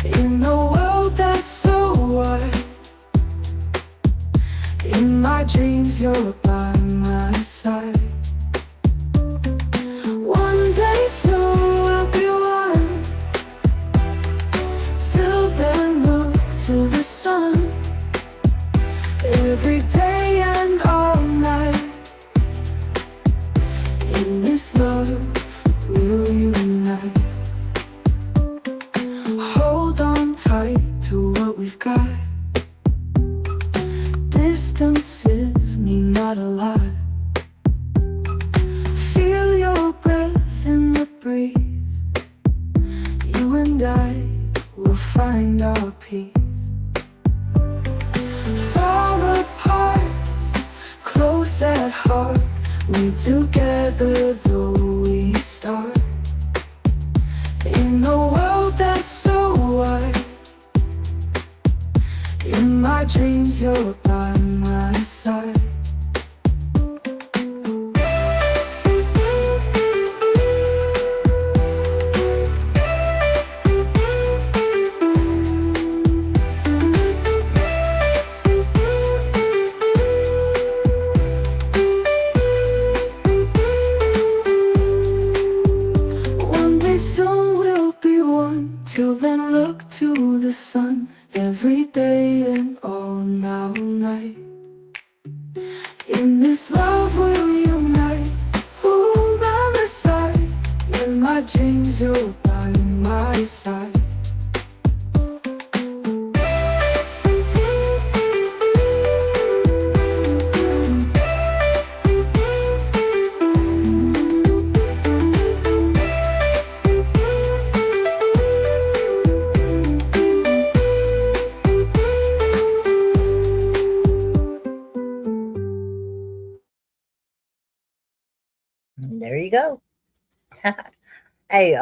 In a world that's so wide, in my dreams you're by my side. One day soon we'll be one. Till then look to the sun. Every day and all night. In this love we'll unite. Hold on tight to what we've got. Distances mean not a lot. Feel your breath in the breeze. You and I will find our peace. Far apart, close at heart, we're together though we start. In a world that's so wide, in my dreams you're by my side. One day soon we'll be one. Till then look to the sun. Every day and all night. In this love we'll unite. Ooh, by my side. In my dreams you're by my side. There you go. Hey,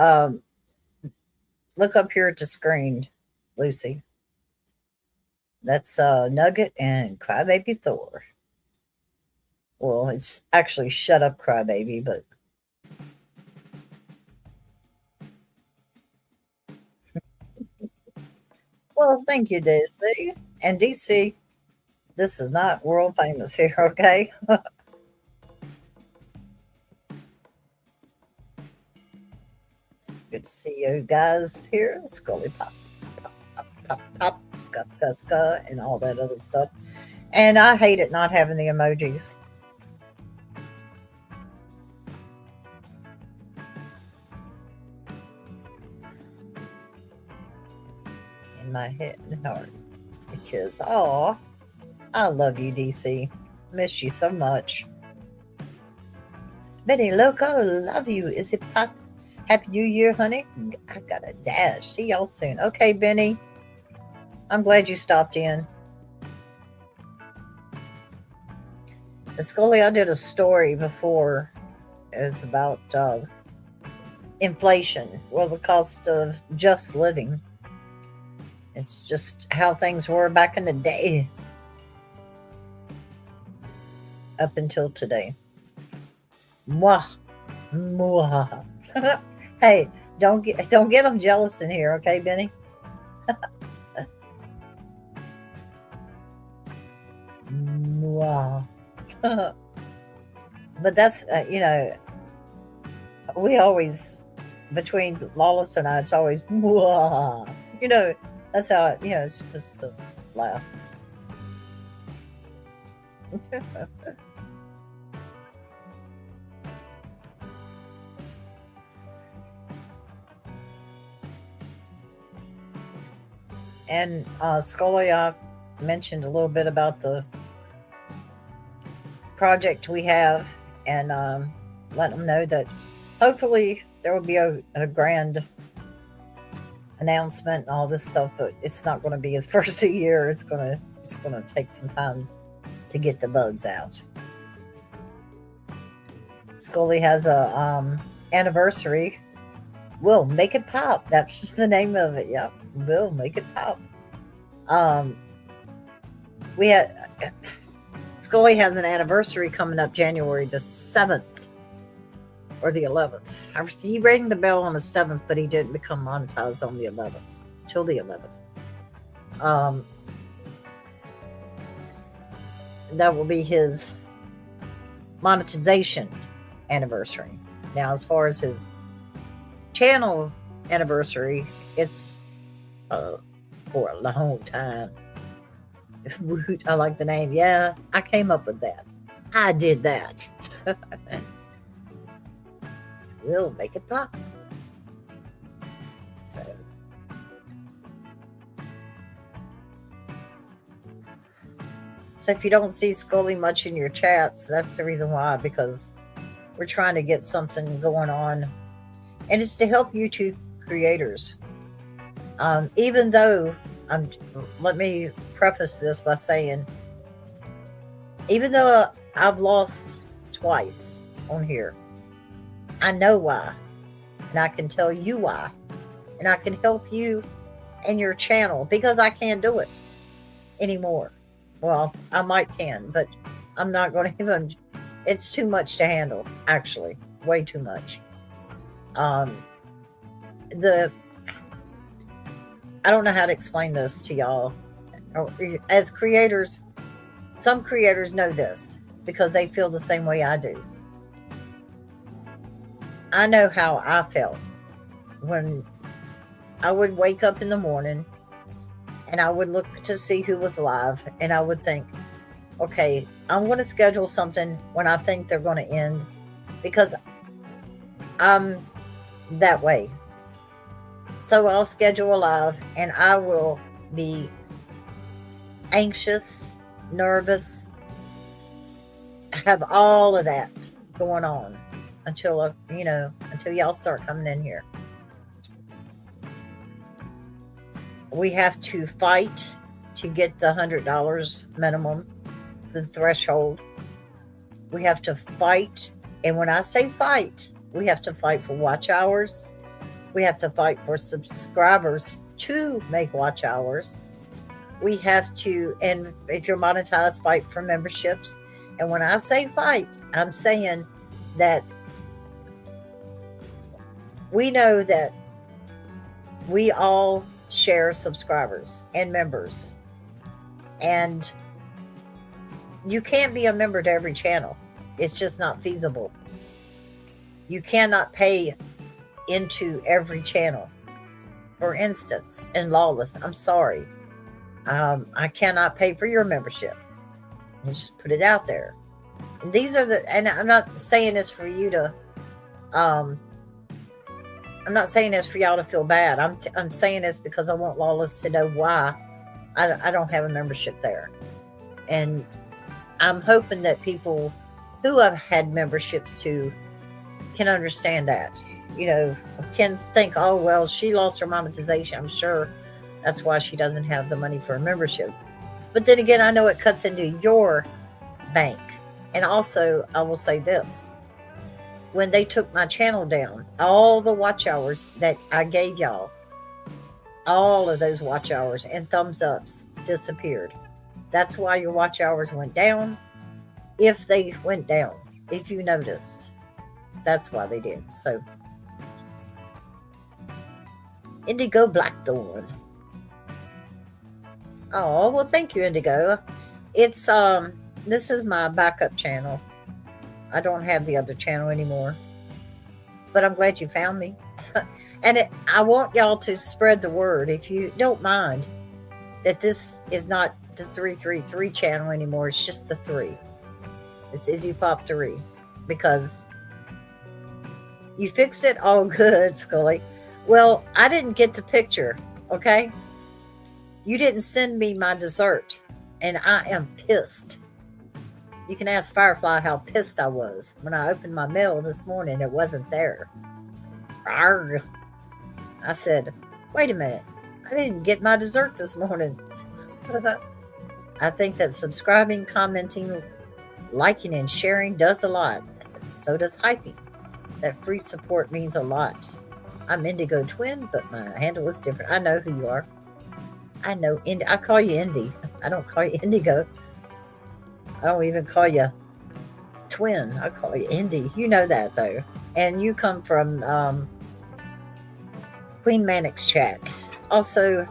look up here at the screen, Lucy. That's Nugget and Crybaby Thor. Well, it's actually Shut Up Crybaby, but well, thank you, DC. And DC, this is not world famous here, okay? Good to see you guys here. Scully Pop, Pop, Pop, Pop, Pop, Ska, Ska, Ska, and all that other stuff. And I hate it not having the emojis. In my head and heart, which is, oh, I love you, DC. Miss you so much. Betty Loco, love you. IzzyPop. Happy New Year, honey. I got a dash. See y'all soon. Okay, Benny. I'm glad you stopped in. And Scully, I did a story before. It was about inflation. Well, the cost of just living. It's just how things were back in the day. Up until today. Mwah. Mwah. Hey, don't get them jealous in here, okay, Benny? Wow. But that's we always between Lawless and I, it's always, whoa. You know, that's how, it's just a laugh. And Scully, I mentioned a little bit about the project we have, and let them know that hopefully there will be a grand announcement and all this stuff, but it's not going to be the first of the year. It's gonna take some time to get the bugs out. Scully has a anniversary. We'll make it pop. That's the name of it. Yep, we'll make it pop. We had Scully has an anniversary coming up January the 7th or the 11th. He rang the bell on the 7th, but he didn't become monetized on the 11th, till the 11th. That will be his monetization anniversary. Now, as far as his channel anniversary, it's for a long time. I like the name. Yeah, I came up with that. I did that. We'll make it pop. So if you don't see Scully much in your chats, that's the reason why, because we're trying to get something going on, and it's to help YouTube creators. Even though let me preface this by saying, even though I've lost twice on here, I know why, and I can tell you why, and I can help you and your channel, because I can't do it anymore. Well, I might can, but I'm not going to even. It's too much to handle, actually, way too much. I don't know how to explain this to y'all. As creators, some creators know this because they feel the same way I do. I know how I felt when I would wake up in the morning and I would look to see who was live, and I would think, okay, I'm going to schedule something when I think they're going to end, because I'm that way. So I'll schedule a live, and I will be anxious, nervous, have all of that going on until y'all start coming in here. We have to fight to get the $100 minimum, the threshold. We have to fight, and when I say fight, we have to fight for watch hours. We have to fight for subscribers to make watch hours. We have to, and if you're monetized, fight for memberships. And when I say fight, I'm saying that we know that we all share subscribers and members. And you can't be a member to every channel. It's just not feasible. You cannot pay into every channel. For instance, in Lawless, I'm sorry. I cannot pay for your membership. I just put it out there. And these are and I'm not saying this for you to, I'm not saying this for y'all to feel bad. I'm saying this because I want Lawless to know why I don't have a membership there. And I'm hoping that people who I've had memberships to can understand that. Can think, oh, well, she lost her monetization. I'm sure that's why she doesn't have the money for a membership. But then again, I know it cuts into your bank. And also, I will say this. When they took my channel down, all the watch hours that I gave y'all, all of those watch hours and thumbs ups disappeared. That's why your watch hours went down. If they went down, if you noticed, that's why they did. So, Indigo Blackthorn. Oh, well, thank you, Indigo. It's, this is my backup channel. I don't have the other channel anymore. But I'm glad you found me. And I want y'all to spread the word, if you don't mind, that this is not the 333 channel anymore. It's just the 3. It's IzzyPop 3. Because you fixed it all good, Scully. Well, I didn't get the picture, okay? You didn't send me my dessert, and I am pissed. You can ask Firefly how pissed I was. When I opened my mail this morning, it wasn't there. Arrgh. I said, wait a minute. I didn't get my dessert this morning. I think that subscribing, commenting, liking, and sharing does a lot. So does hyping. That free support means a lot. I'm Indigo Twin, but my handle is different. I know who you are. I know. I call you Indy. I don't call you Indigo. I don't even call you Twin. I call you Indy. You know that, though. And you come from Queen Manic's chat. Also,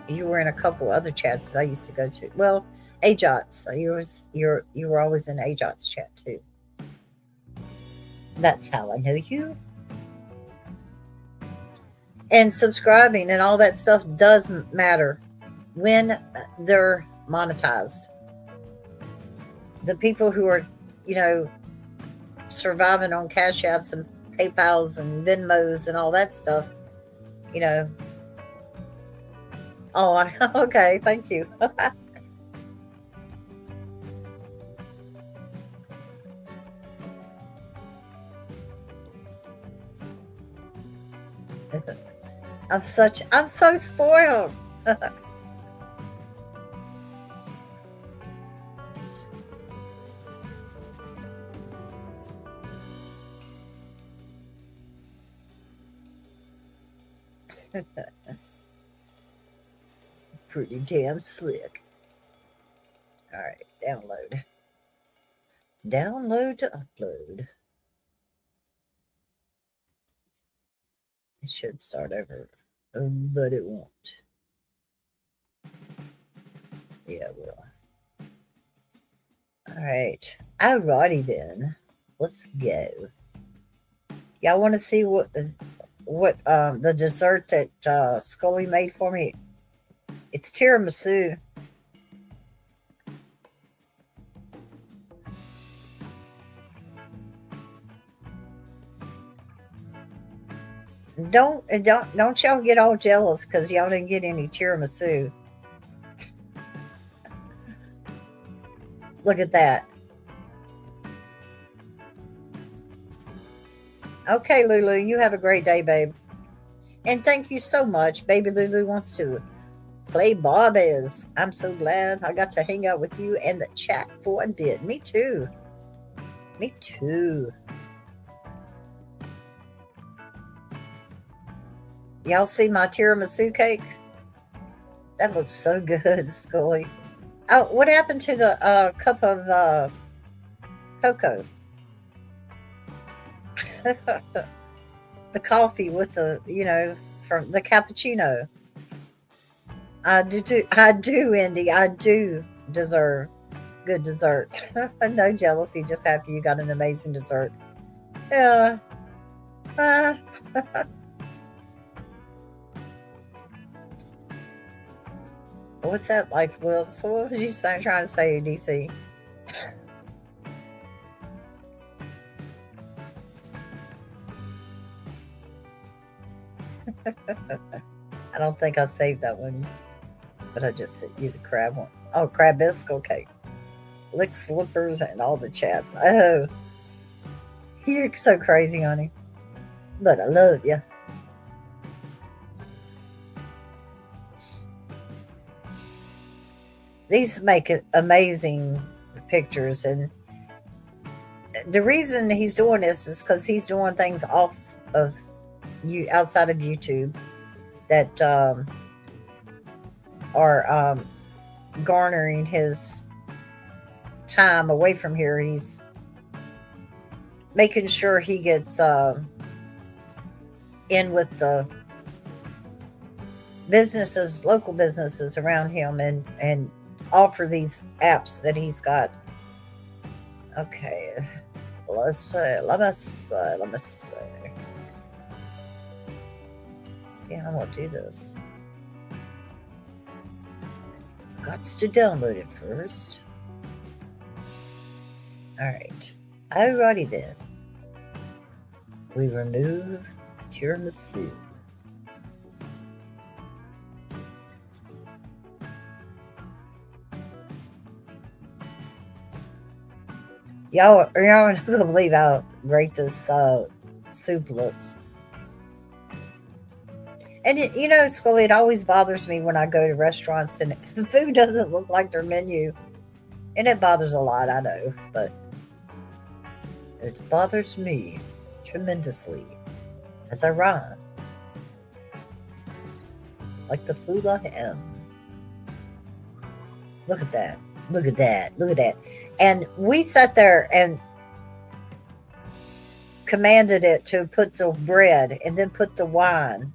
you were in a couple other chats that I used to go to. Well, AJOT's. So you were always in AJOT's chat, too. That's how I know you. And subscribing and all that stuff does matter when they're monetized. The people who are, surviving on Cash Apps and PayPals and Venmos and all that stuff, Oh, okay. Thank you. I'm so spoiled. Pretty damn slick. All right, download. Download to upload. It should start over, but it won't. Yeah, it will. All right. Alrighty then. Let's go. Y'all want to see what the dessert that Scully made for me? It's tiramisu. Don't y'all get all jealous because y'all didn't get any tiramisu. Look at that. Okay, Lulu, you have a great day, babe. And thank you so much. Baby Lulu wants to play Barbies. I'm so glad I got to hang out with you and the chat for a bit. Me too. Me too. Y'all see my tiramisu cake? That looks so good, Scully. Oh, what happened to the cup of cocoa? The coffee with the, from the cappuccino. I do, Indy. I do deserve good dessert. No jealousy, just happy you got an amazing dessert. Yeah. What's that like, Will? So what was you trying to say, DC? I don't think I saved that one, but I just sent you the crab one. Oh, crab biscuit cake. Lick slippers and all the chats. Oh, you're so crazy, honey. But I love you. These make amazing pictures, and the reason he's doing this is because he's doing things off of you outside of YouTube that are garnering his time away from here. He's making sure he gets in with the businesses, local businesses around him, and offer these apps that he's got. Okay, let me see. See how I'll do this. Gots to download it first. Alright. Alrighty then. We remove the tiramisu. Y'all are not gonna believe how great this soup looks. And you know, Scully, it always bothers me when I go to restaurants and the food doesn't look like their menu. And it bothers a lot, I know, but it bothers me tremendously as I rhyme. Like the fool I am. Look at that. Look at that. Look at that. And we sat there and commanded it to put the bread and then put the wine.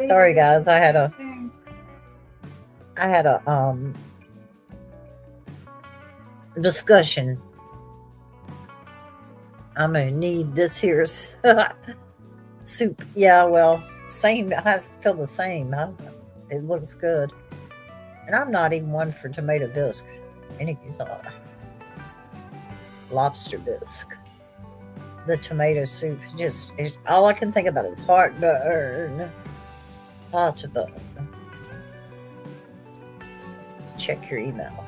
Sorry guys, I had a discussion. I'm gonna need this here soup. Yeah, well, same. I feel the same. It looks good, and I'm not even one for tomato bisque. Any lobster bisque. The tomato soup just all I can think about is heartburn. Heartburn. Check your email.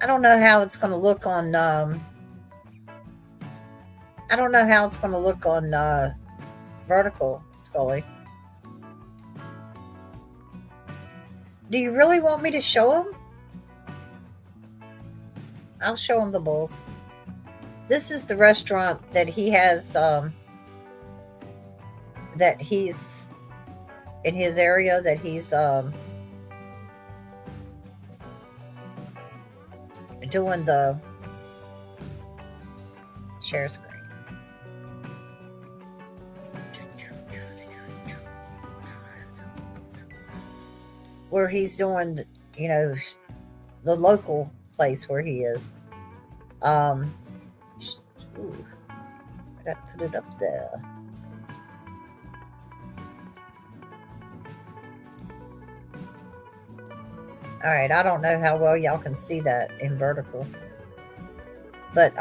I don't know how it's going to look on I don't know how it's going to look on vertical, Scully. Do you really want me to show them? I'll show them the bowls. This is the restaurant that he has, that he's in his area, that he's doing the share screen. Where he's doing, you know, the local place where he is. Ooh, I gotta put it up there. All right, I don't know how well y'all can see that in vertical. But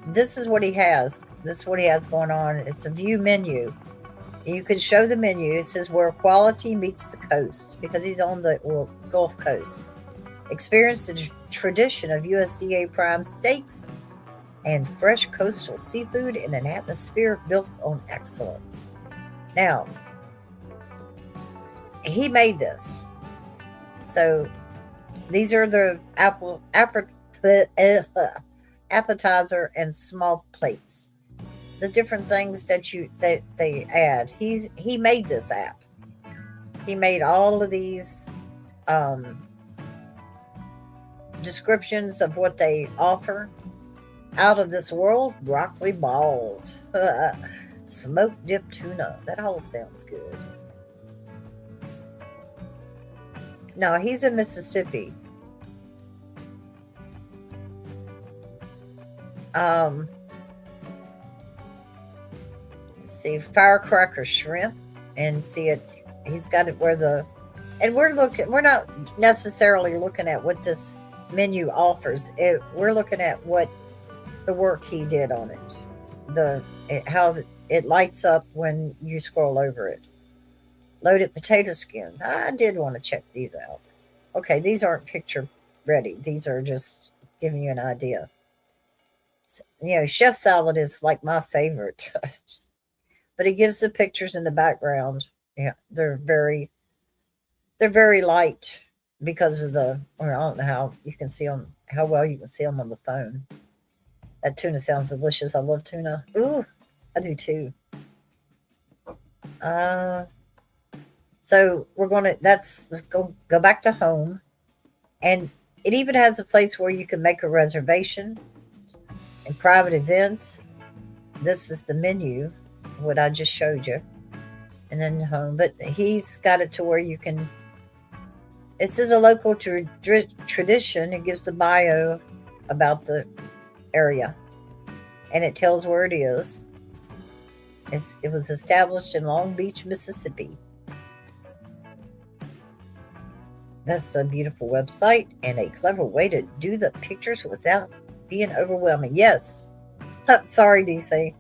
this is what he has. This is what he has going on. It's a view menu. You can show the menu. It says where quality meets the coast, because he's on the Gulf Coast. Experience the tradition of USDA prime steaks and fresh coastal seafood in an atmosphere built on excellence. Now, he made this. So these are the appetizer, and small plates. The different things that they add. He made this app. He made all of these um, descriptions of what they offer. Out of this world, broccoli balls, smoked dip tuna. That all sounds good. No, he's in Mississippi. See, firecracker shrimp, and see it. He's got it where the, and we're not necessarily looking at what this menu offers. We're looking at what the work he did on it. How it lights up when you scroll over it. Loaded potato skins. I did want to check these out. Okay, these aren't picture ready. These are just giving you an idea. So, chef salad is like my favorite. But it gives the pictures in the background. Yeah, they're very light because of I don't know how you can see them, how well you can see them on the phone. That tuna sounds delicious. I love tuna. Ooh, I do too. So let's go back to home. And it even has a place where you can make a reservation and private events. This is the menu, what I just showed you. And then home. But he's got it to where you can. This is a local tradition. It gives the bio about the area. And it tells where it is. It was established in Long Beach, Mississippi. That's a beautiful website and a clever way to do the pictures without being overwhelming. Yes. Sorry, DC.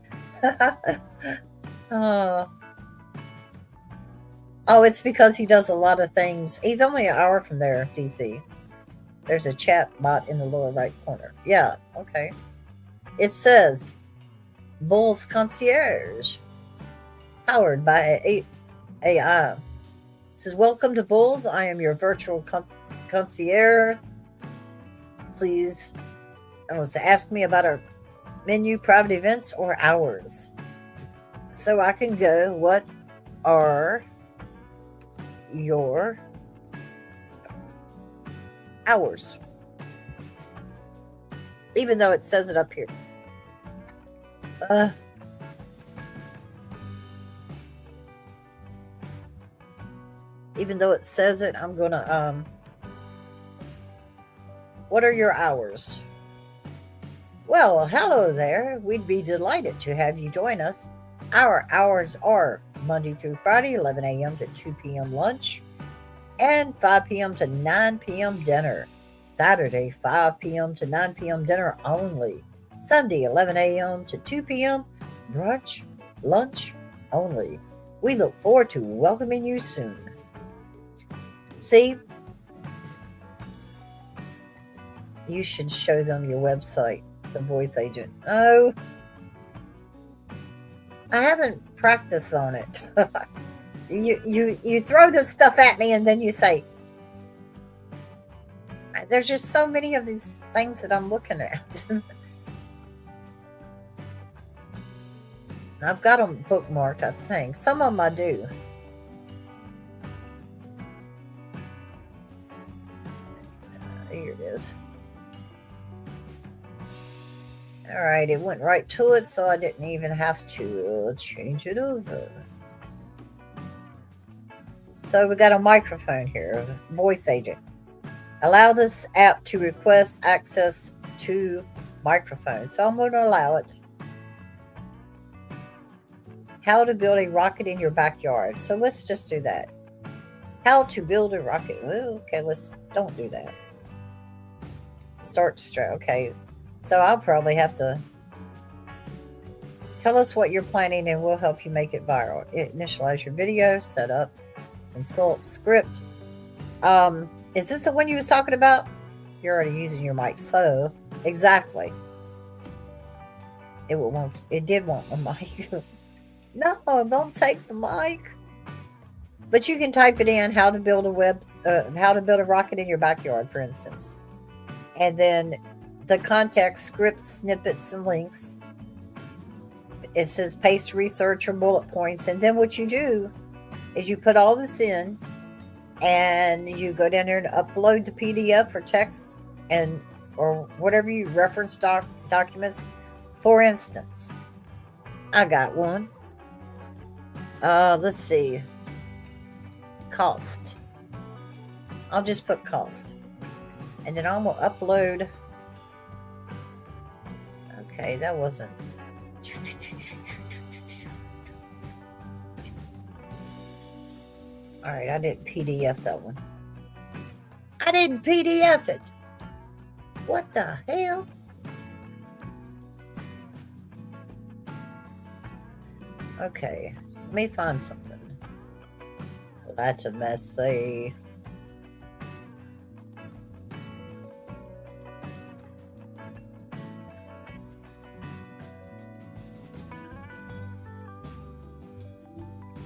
Oh, it's because he does a lot of things. He's only an hour from there, DC. There's a chat bot in the lower right corner. Yeah, okay. It says, Bull's Concierge, powered by AI. It says, welcome to Bulls. I am your virtual concierge. Please ask me about our menu, private events, or hours. So I can go, what are your hours? Even though it says it up here. Even though it says it, I'm gonna what are your hours? Well, hello there. We'd be delighted to have you join us. Our hours are Monday through Friday, 11 a.m. to 2 p.m. lunch, and 5 p.m. to 9 p.m. dinner. Saturday, 5 p.m. to 9 p.m. dinner only. Sunday, 11 a.m. to 2 p.m. brunch, lunch only. We look forward to welcoming you soon. See, you should show them your website, the voice agent. No, I haven't practiced on it. You throw this stuff at me and then you say, there's just so many of these things that I'm looking at. I've got them bookmarked, I think. Some of them I do. Here it is. All right, it went right to it, so I didn't even have to change it over. So we got a microphone here, voice agent. Allow this app to request access to microphone. So I'm going to allow it. How to build a rocket in your backyard. So let's just do that. How to build a rocket. Ooh, okay, don't do that. Start straight. Okay. So I'll probably have to tell us what you're planning and we'll help you make it viral. Initialize your video, set up, consult, script. Is this the one you was talking about? You're already using your mic. So exactly. It did want a mic. No, don't take the mic. But you can type it in, how to build a rocket in your backyard, for instance. And then the context, script snippets, and links. It says paste research or bullet points. And then what you do is you put all this in and you go down there and upload the PDF or text and or whatever you reference documents. For instance, I got one. Let's see. Cost. I'll just put cost. And then I'm going to upload. Okay, that wasn't. All right, I didn't PDF that one. I didn't PDF it. What the hell? Okay, let me find something. That's a messy.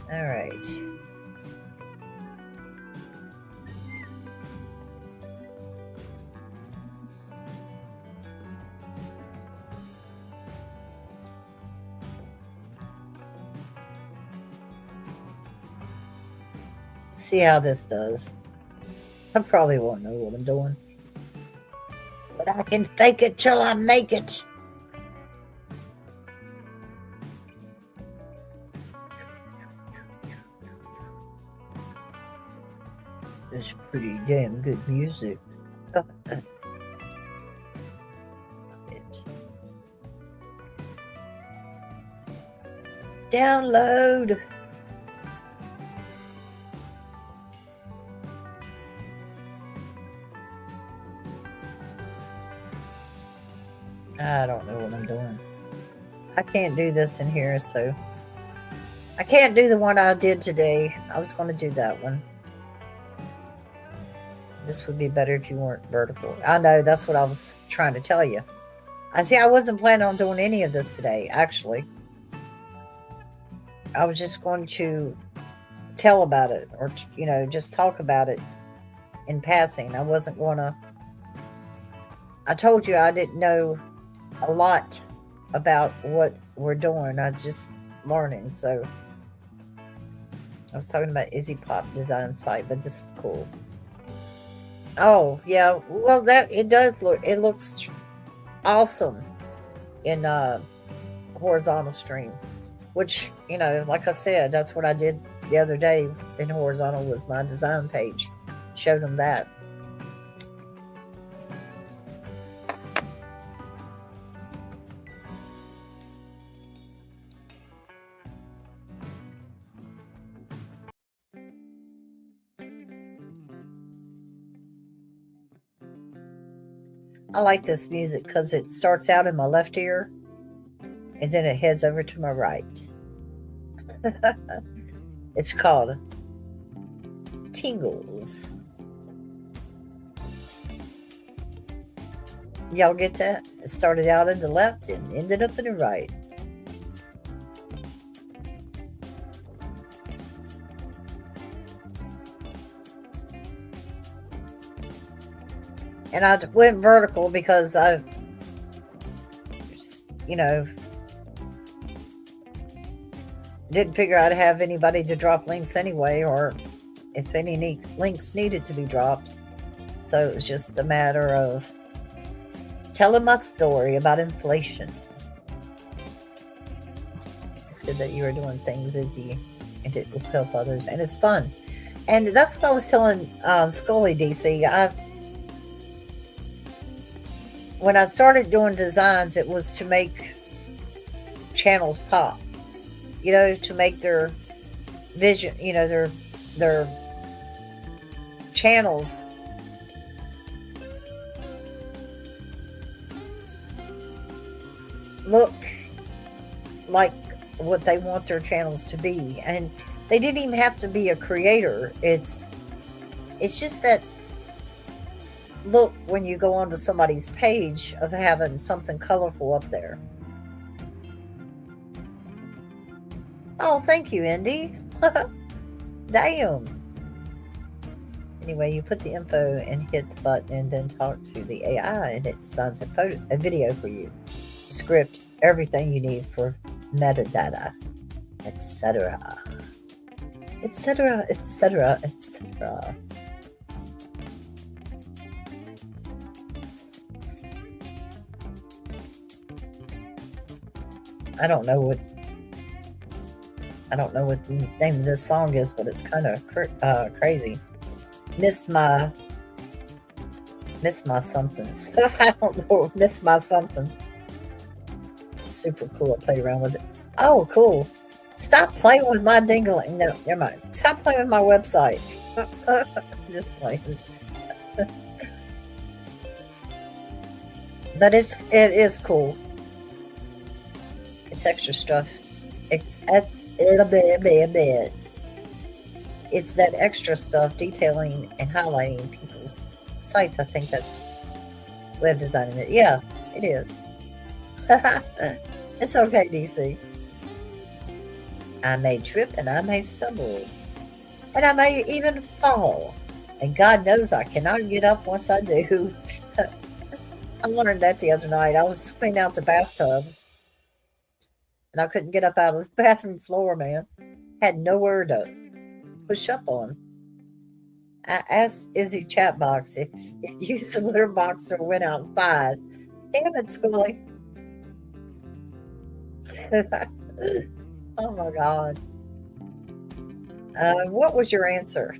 All right. See how this does. I probably won't know what I'm doing, but I can fake it till I make it. It's pretty damn good music. Download. I don't know what I'm doing. I can't do this in here, so I can't do the one I did today. I was going to do that one. This would be better if you weren't vertical. I know, that's what I was trying to tell you. I wasn't planning on doing any of this today, actually. I was just going to tell about it or, just talk about it in passing. I wasn't going to. I told you I didn't know a lot about what we're doing. I just learning. So I was talking about IzzyPop design site, but this is cool. Oh yeah, well it looks awesome in horizontal stream, which like I said, that's what I did the other day in horizontal was my design page. Showed them that. I like this music because it starts out in my left ear and then it heads over to my right. It's called Tingles. Y'all get that? It started out in the left and ended up in the right. And I went vertical because I, didn't figure I'd have anybody to drop links anyway, or if any links needed to be dropped. So it was just a matter of telling my story about inflation. It's good that you are doing things, Izzy, and it will help others, and it's fun. And that's what I was telling Scully, DC. When I started doing designs, it was to make channels pop, to make their vision, their channels look like what they want their channels to be. And they didn't even have to be a creator. It's just that look when you go onto somebody's page of having something colorful up there. Oh, thank you, Indy. Damn. Anyway, you put the info and hit the button and then talk to the AI and it designs a video for you. A script, everything you need for metadata, etc. etc. etc. etc. I don't know what the name of this song is, but it's kind of crazy. Miss my something. I don't know. Miss my something. It's super cool. I play around with it. Oh, cool. Stop playing with my dingling. No, never mind. Stop playing with my website. Just playing. But it is cool. It's extra stuff. It's that extra stuff detailing and highlighting people's sites. I think that's web designing it. Yeah, it is. It's okay, DC. I may trip and I may stumble. And I may even fall. And God knows I cannot get up once I do. I learned that the other night. I was cleaning out the bathtub. And I couldn't get up out of the bathroom floor, man. Had nowhere to push up on. I asked Izzy Chatbox if it used the litter box or went outside. Damn it, Scully. Oh my God. What was your answer?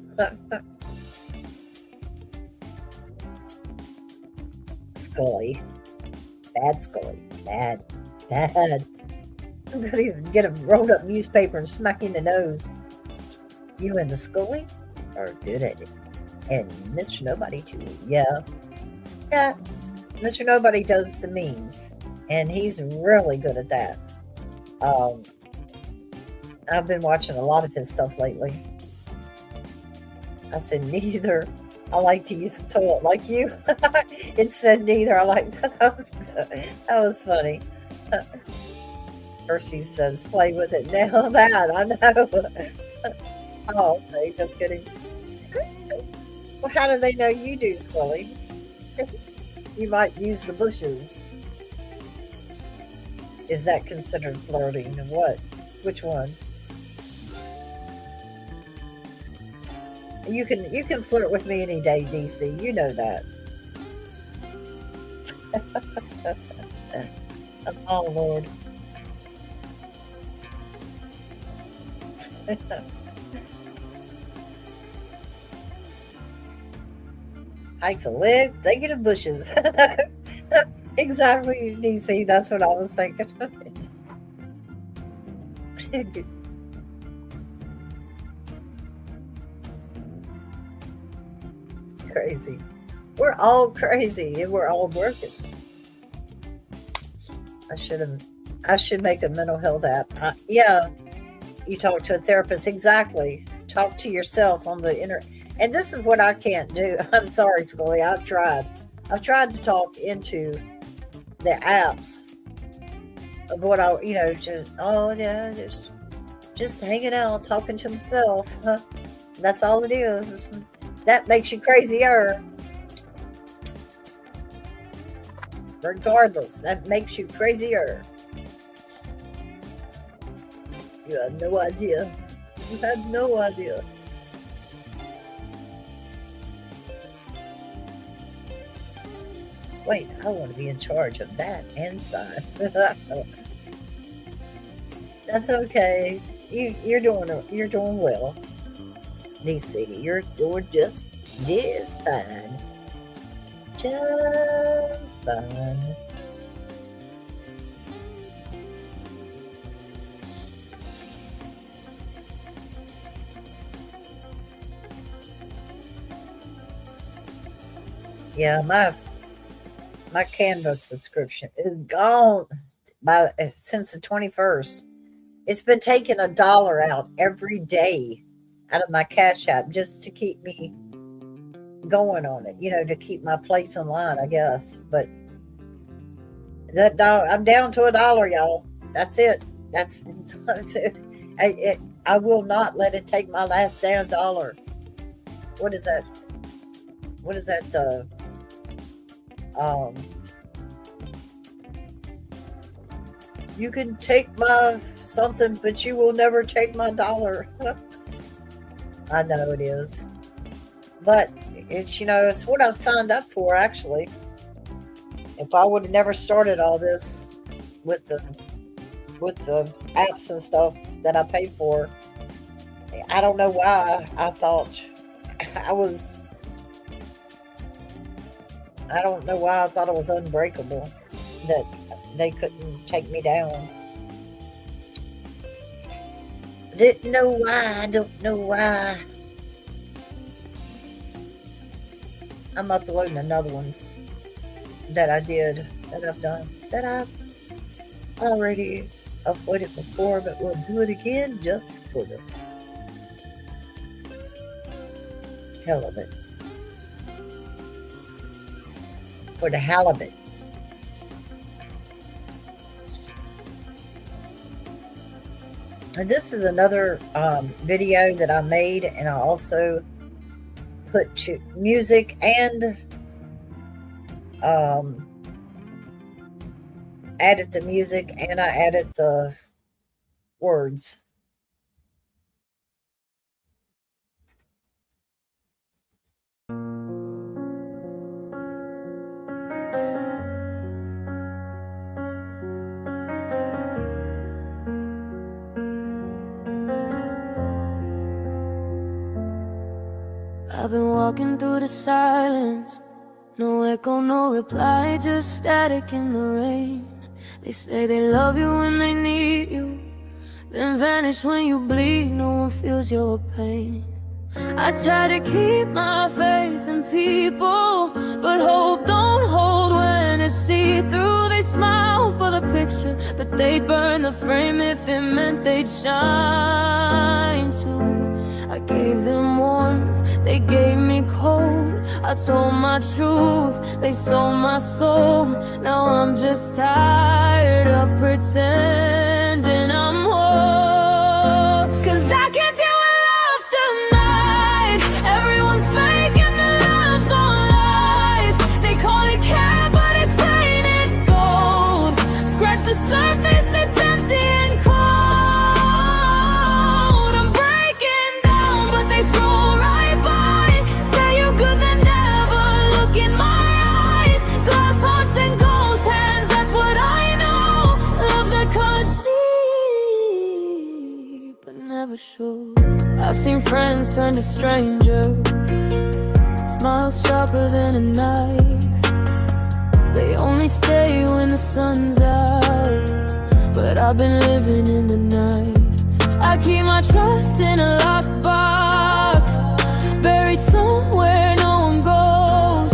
Scully. Bad Scully. Bad. I'm going to even get a rolled up newspaper and smack you in the nose. You and the Scully are good at it. And Mr. Nobody too. Yeah. Yeah. Mr. Nobody does the memes. And he's really good at that. I've been watching a lot of his stuff lately. I said neither. I like to use the toilet like you. It said neither. I like that. That was funny. Percy says, play with it now. That I know. Oh, okay, just kidding. Well, how do they know you do, Scully? You might use the bushes. Is that considered flirting? What? Which one? You can flirt with me any day, DC. You know that. Oh Lord. Hikes a leg, thinking of bushes. Exactly, DC. That's what I was thinking. It's crazy. We're all crazy and we're all broken. I should make a mental health app. Yeah. You talk to a therapist. Exactly. Talk to yourself on the internet. And this is what I can't do. I'm sorry, Scully. I've tried to talk into the apps of what just hanging out, talking to myself. Huh? That's all it is. That makes you crazier. Regardless, that makes you crazier. You have no idea. You have no idea. Wait, I want to be in charge of that inside. That's okay. You're doing well. DC, you're doing just fine. Just fine. Yeah, my Canva subscription is gone since the 21st. It's been taking $1 out every day out of my Cash App just to keep me going on it, to keep my place online, I guess. But that I'm down to $1, y'all. That's it. That's it. I will not let it take my last damn dollar. What is that? what is that? Um, you can take my something, but you will never take my dollar. I know it is, but it's it's what I've signed up for. Actually, if I would have never started all this with the apps and stuff that I pay for, I don't know why I thought I was. I don't know why I thought it was unbreakable that they couldn't take me down. Didn't know why. I don't know why. I'm uploading another one that I did, that I've done, that I've already uploaded before, but we'll do it again just for the hell of it. For the halibut. And this is another video that I made, and I also put music and added the music, and I added the words. I've been walking through the silence. No echo, no reply, just static in the rain. They say they love you when they need you, then vanish when you bleed. No one feels your pain. I try to keep my faith in people, but hope don't hold when it's see-through. They smile for the picture, but they'd burn the frame if it meant they'd shine too. I gave them warmth, they gave me cold. I told my truth, they sold my soul. Now I'm just tired of pretending I'm whole. 'Cause I can't deal with love tonight. Everyone's fake and the love's all lies. They call it care, but it's painted gold. Scratch the surface, it's empty and cold. I'm breaking down, but they scroll right by. Say you're good, then never look in my eyes. Glass hearts and ghost hands, that's what I know. Love that cuts deep, but never shows. I've seen friends turn to strangers, smiles sharper than a knife. They only stay when the sun's out, but I've been living in the night. I keep my trust in a lockbox, buried somewhere no one goes.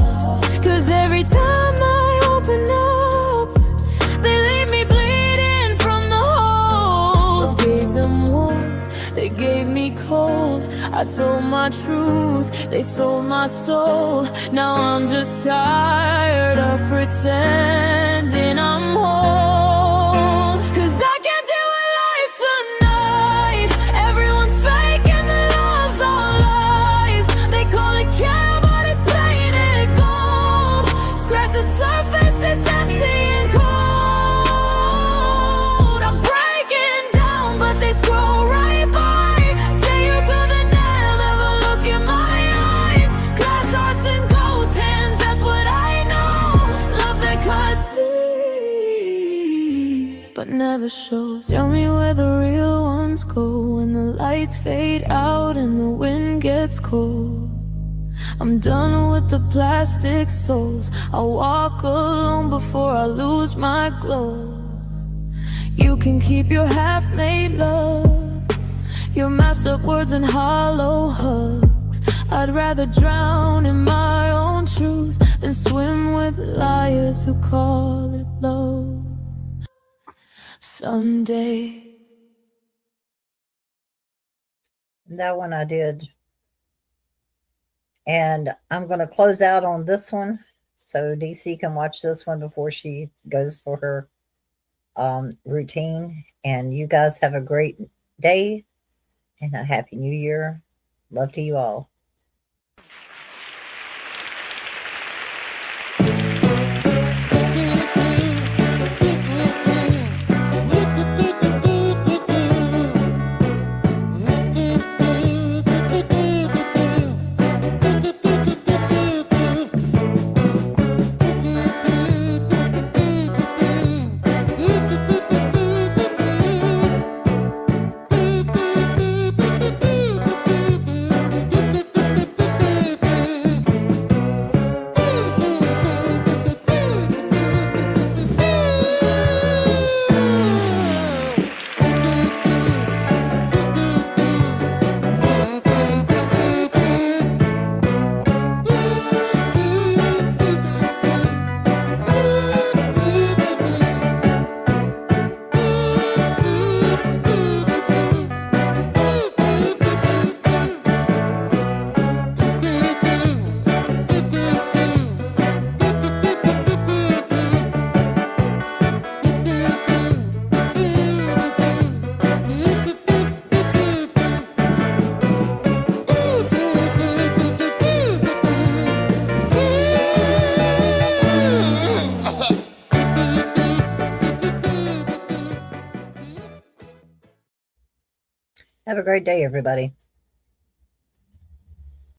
'Cause every time I open up, they leave me bleeding from the holes. Gave them warmth, they gave me cold. I told my truth, they sold my soul. Now I'm just tired of pretending I'm whole. 'Cause I can't deal with life tonight. Everyone's fake and the love's all lies. They call it care, but it's painted gold. Scratch the surface, it's empty and cold. I'm breaking down, but they scroll right by. Say you're good, then never look in my eyes. Glass hearts and ghost hands, that's what I know. Love that cuts deep, but never shows. Tell me where the real ones go when the lights fade out and the wind gets cold. I'm done with the plastic souls. I'll walk alone before I lose my glow. You can keep your half-made love, your masked up words and hollow hugs. I'd rather drown in my own truth than swim with liars who call it love. Someday. That one I did. And I'm going to close out on this one so DC can watch this one before she goes for her routine. And you guys have a great day and a happy new year. Love to you all. Have a great day, everybody.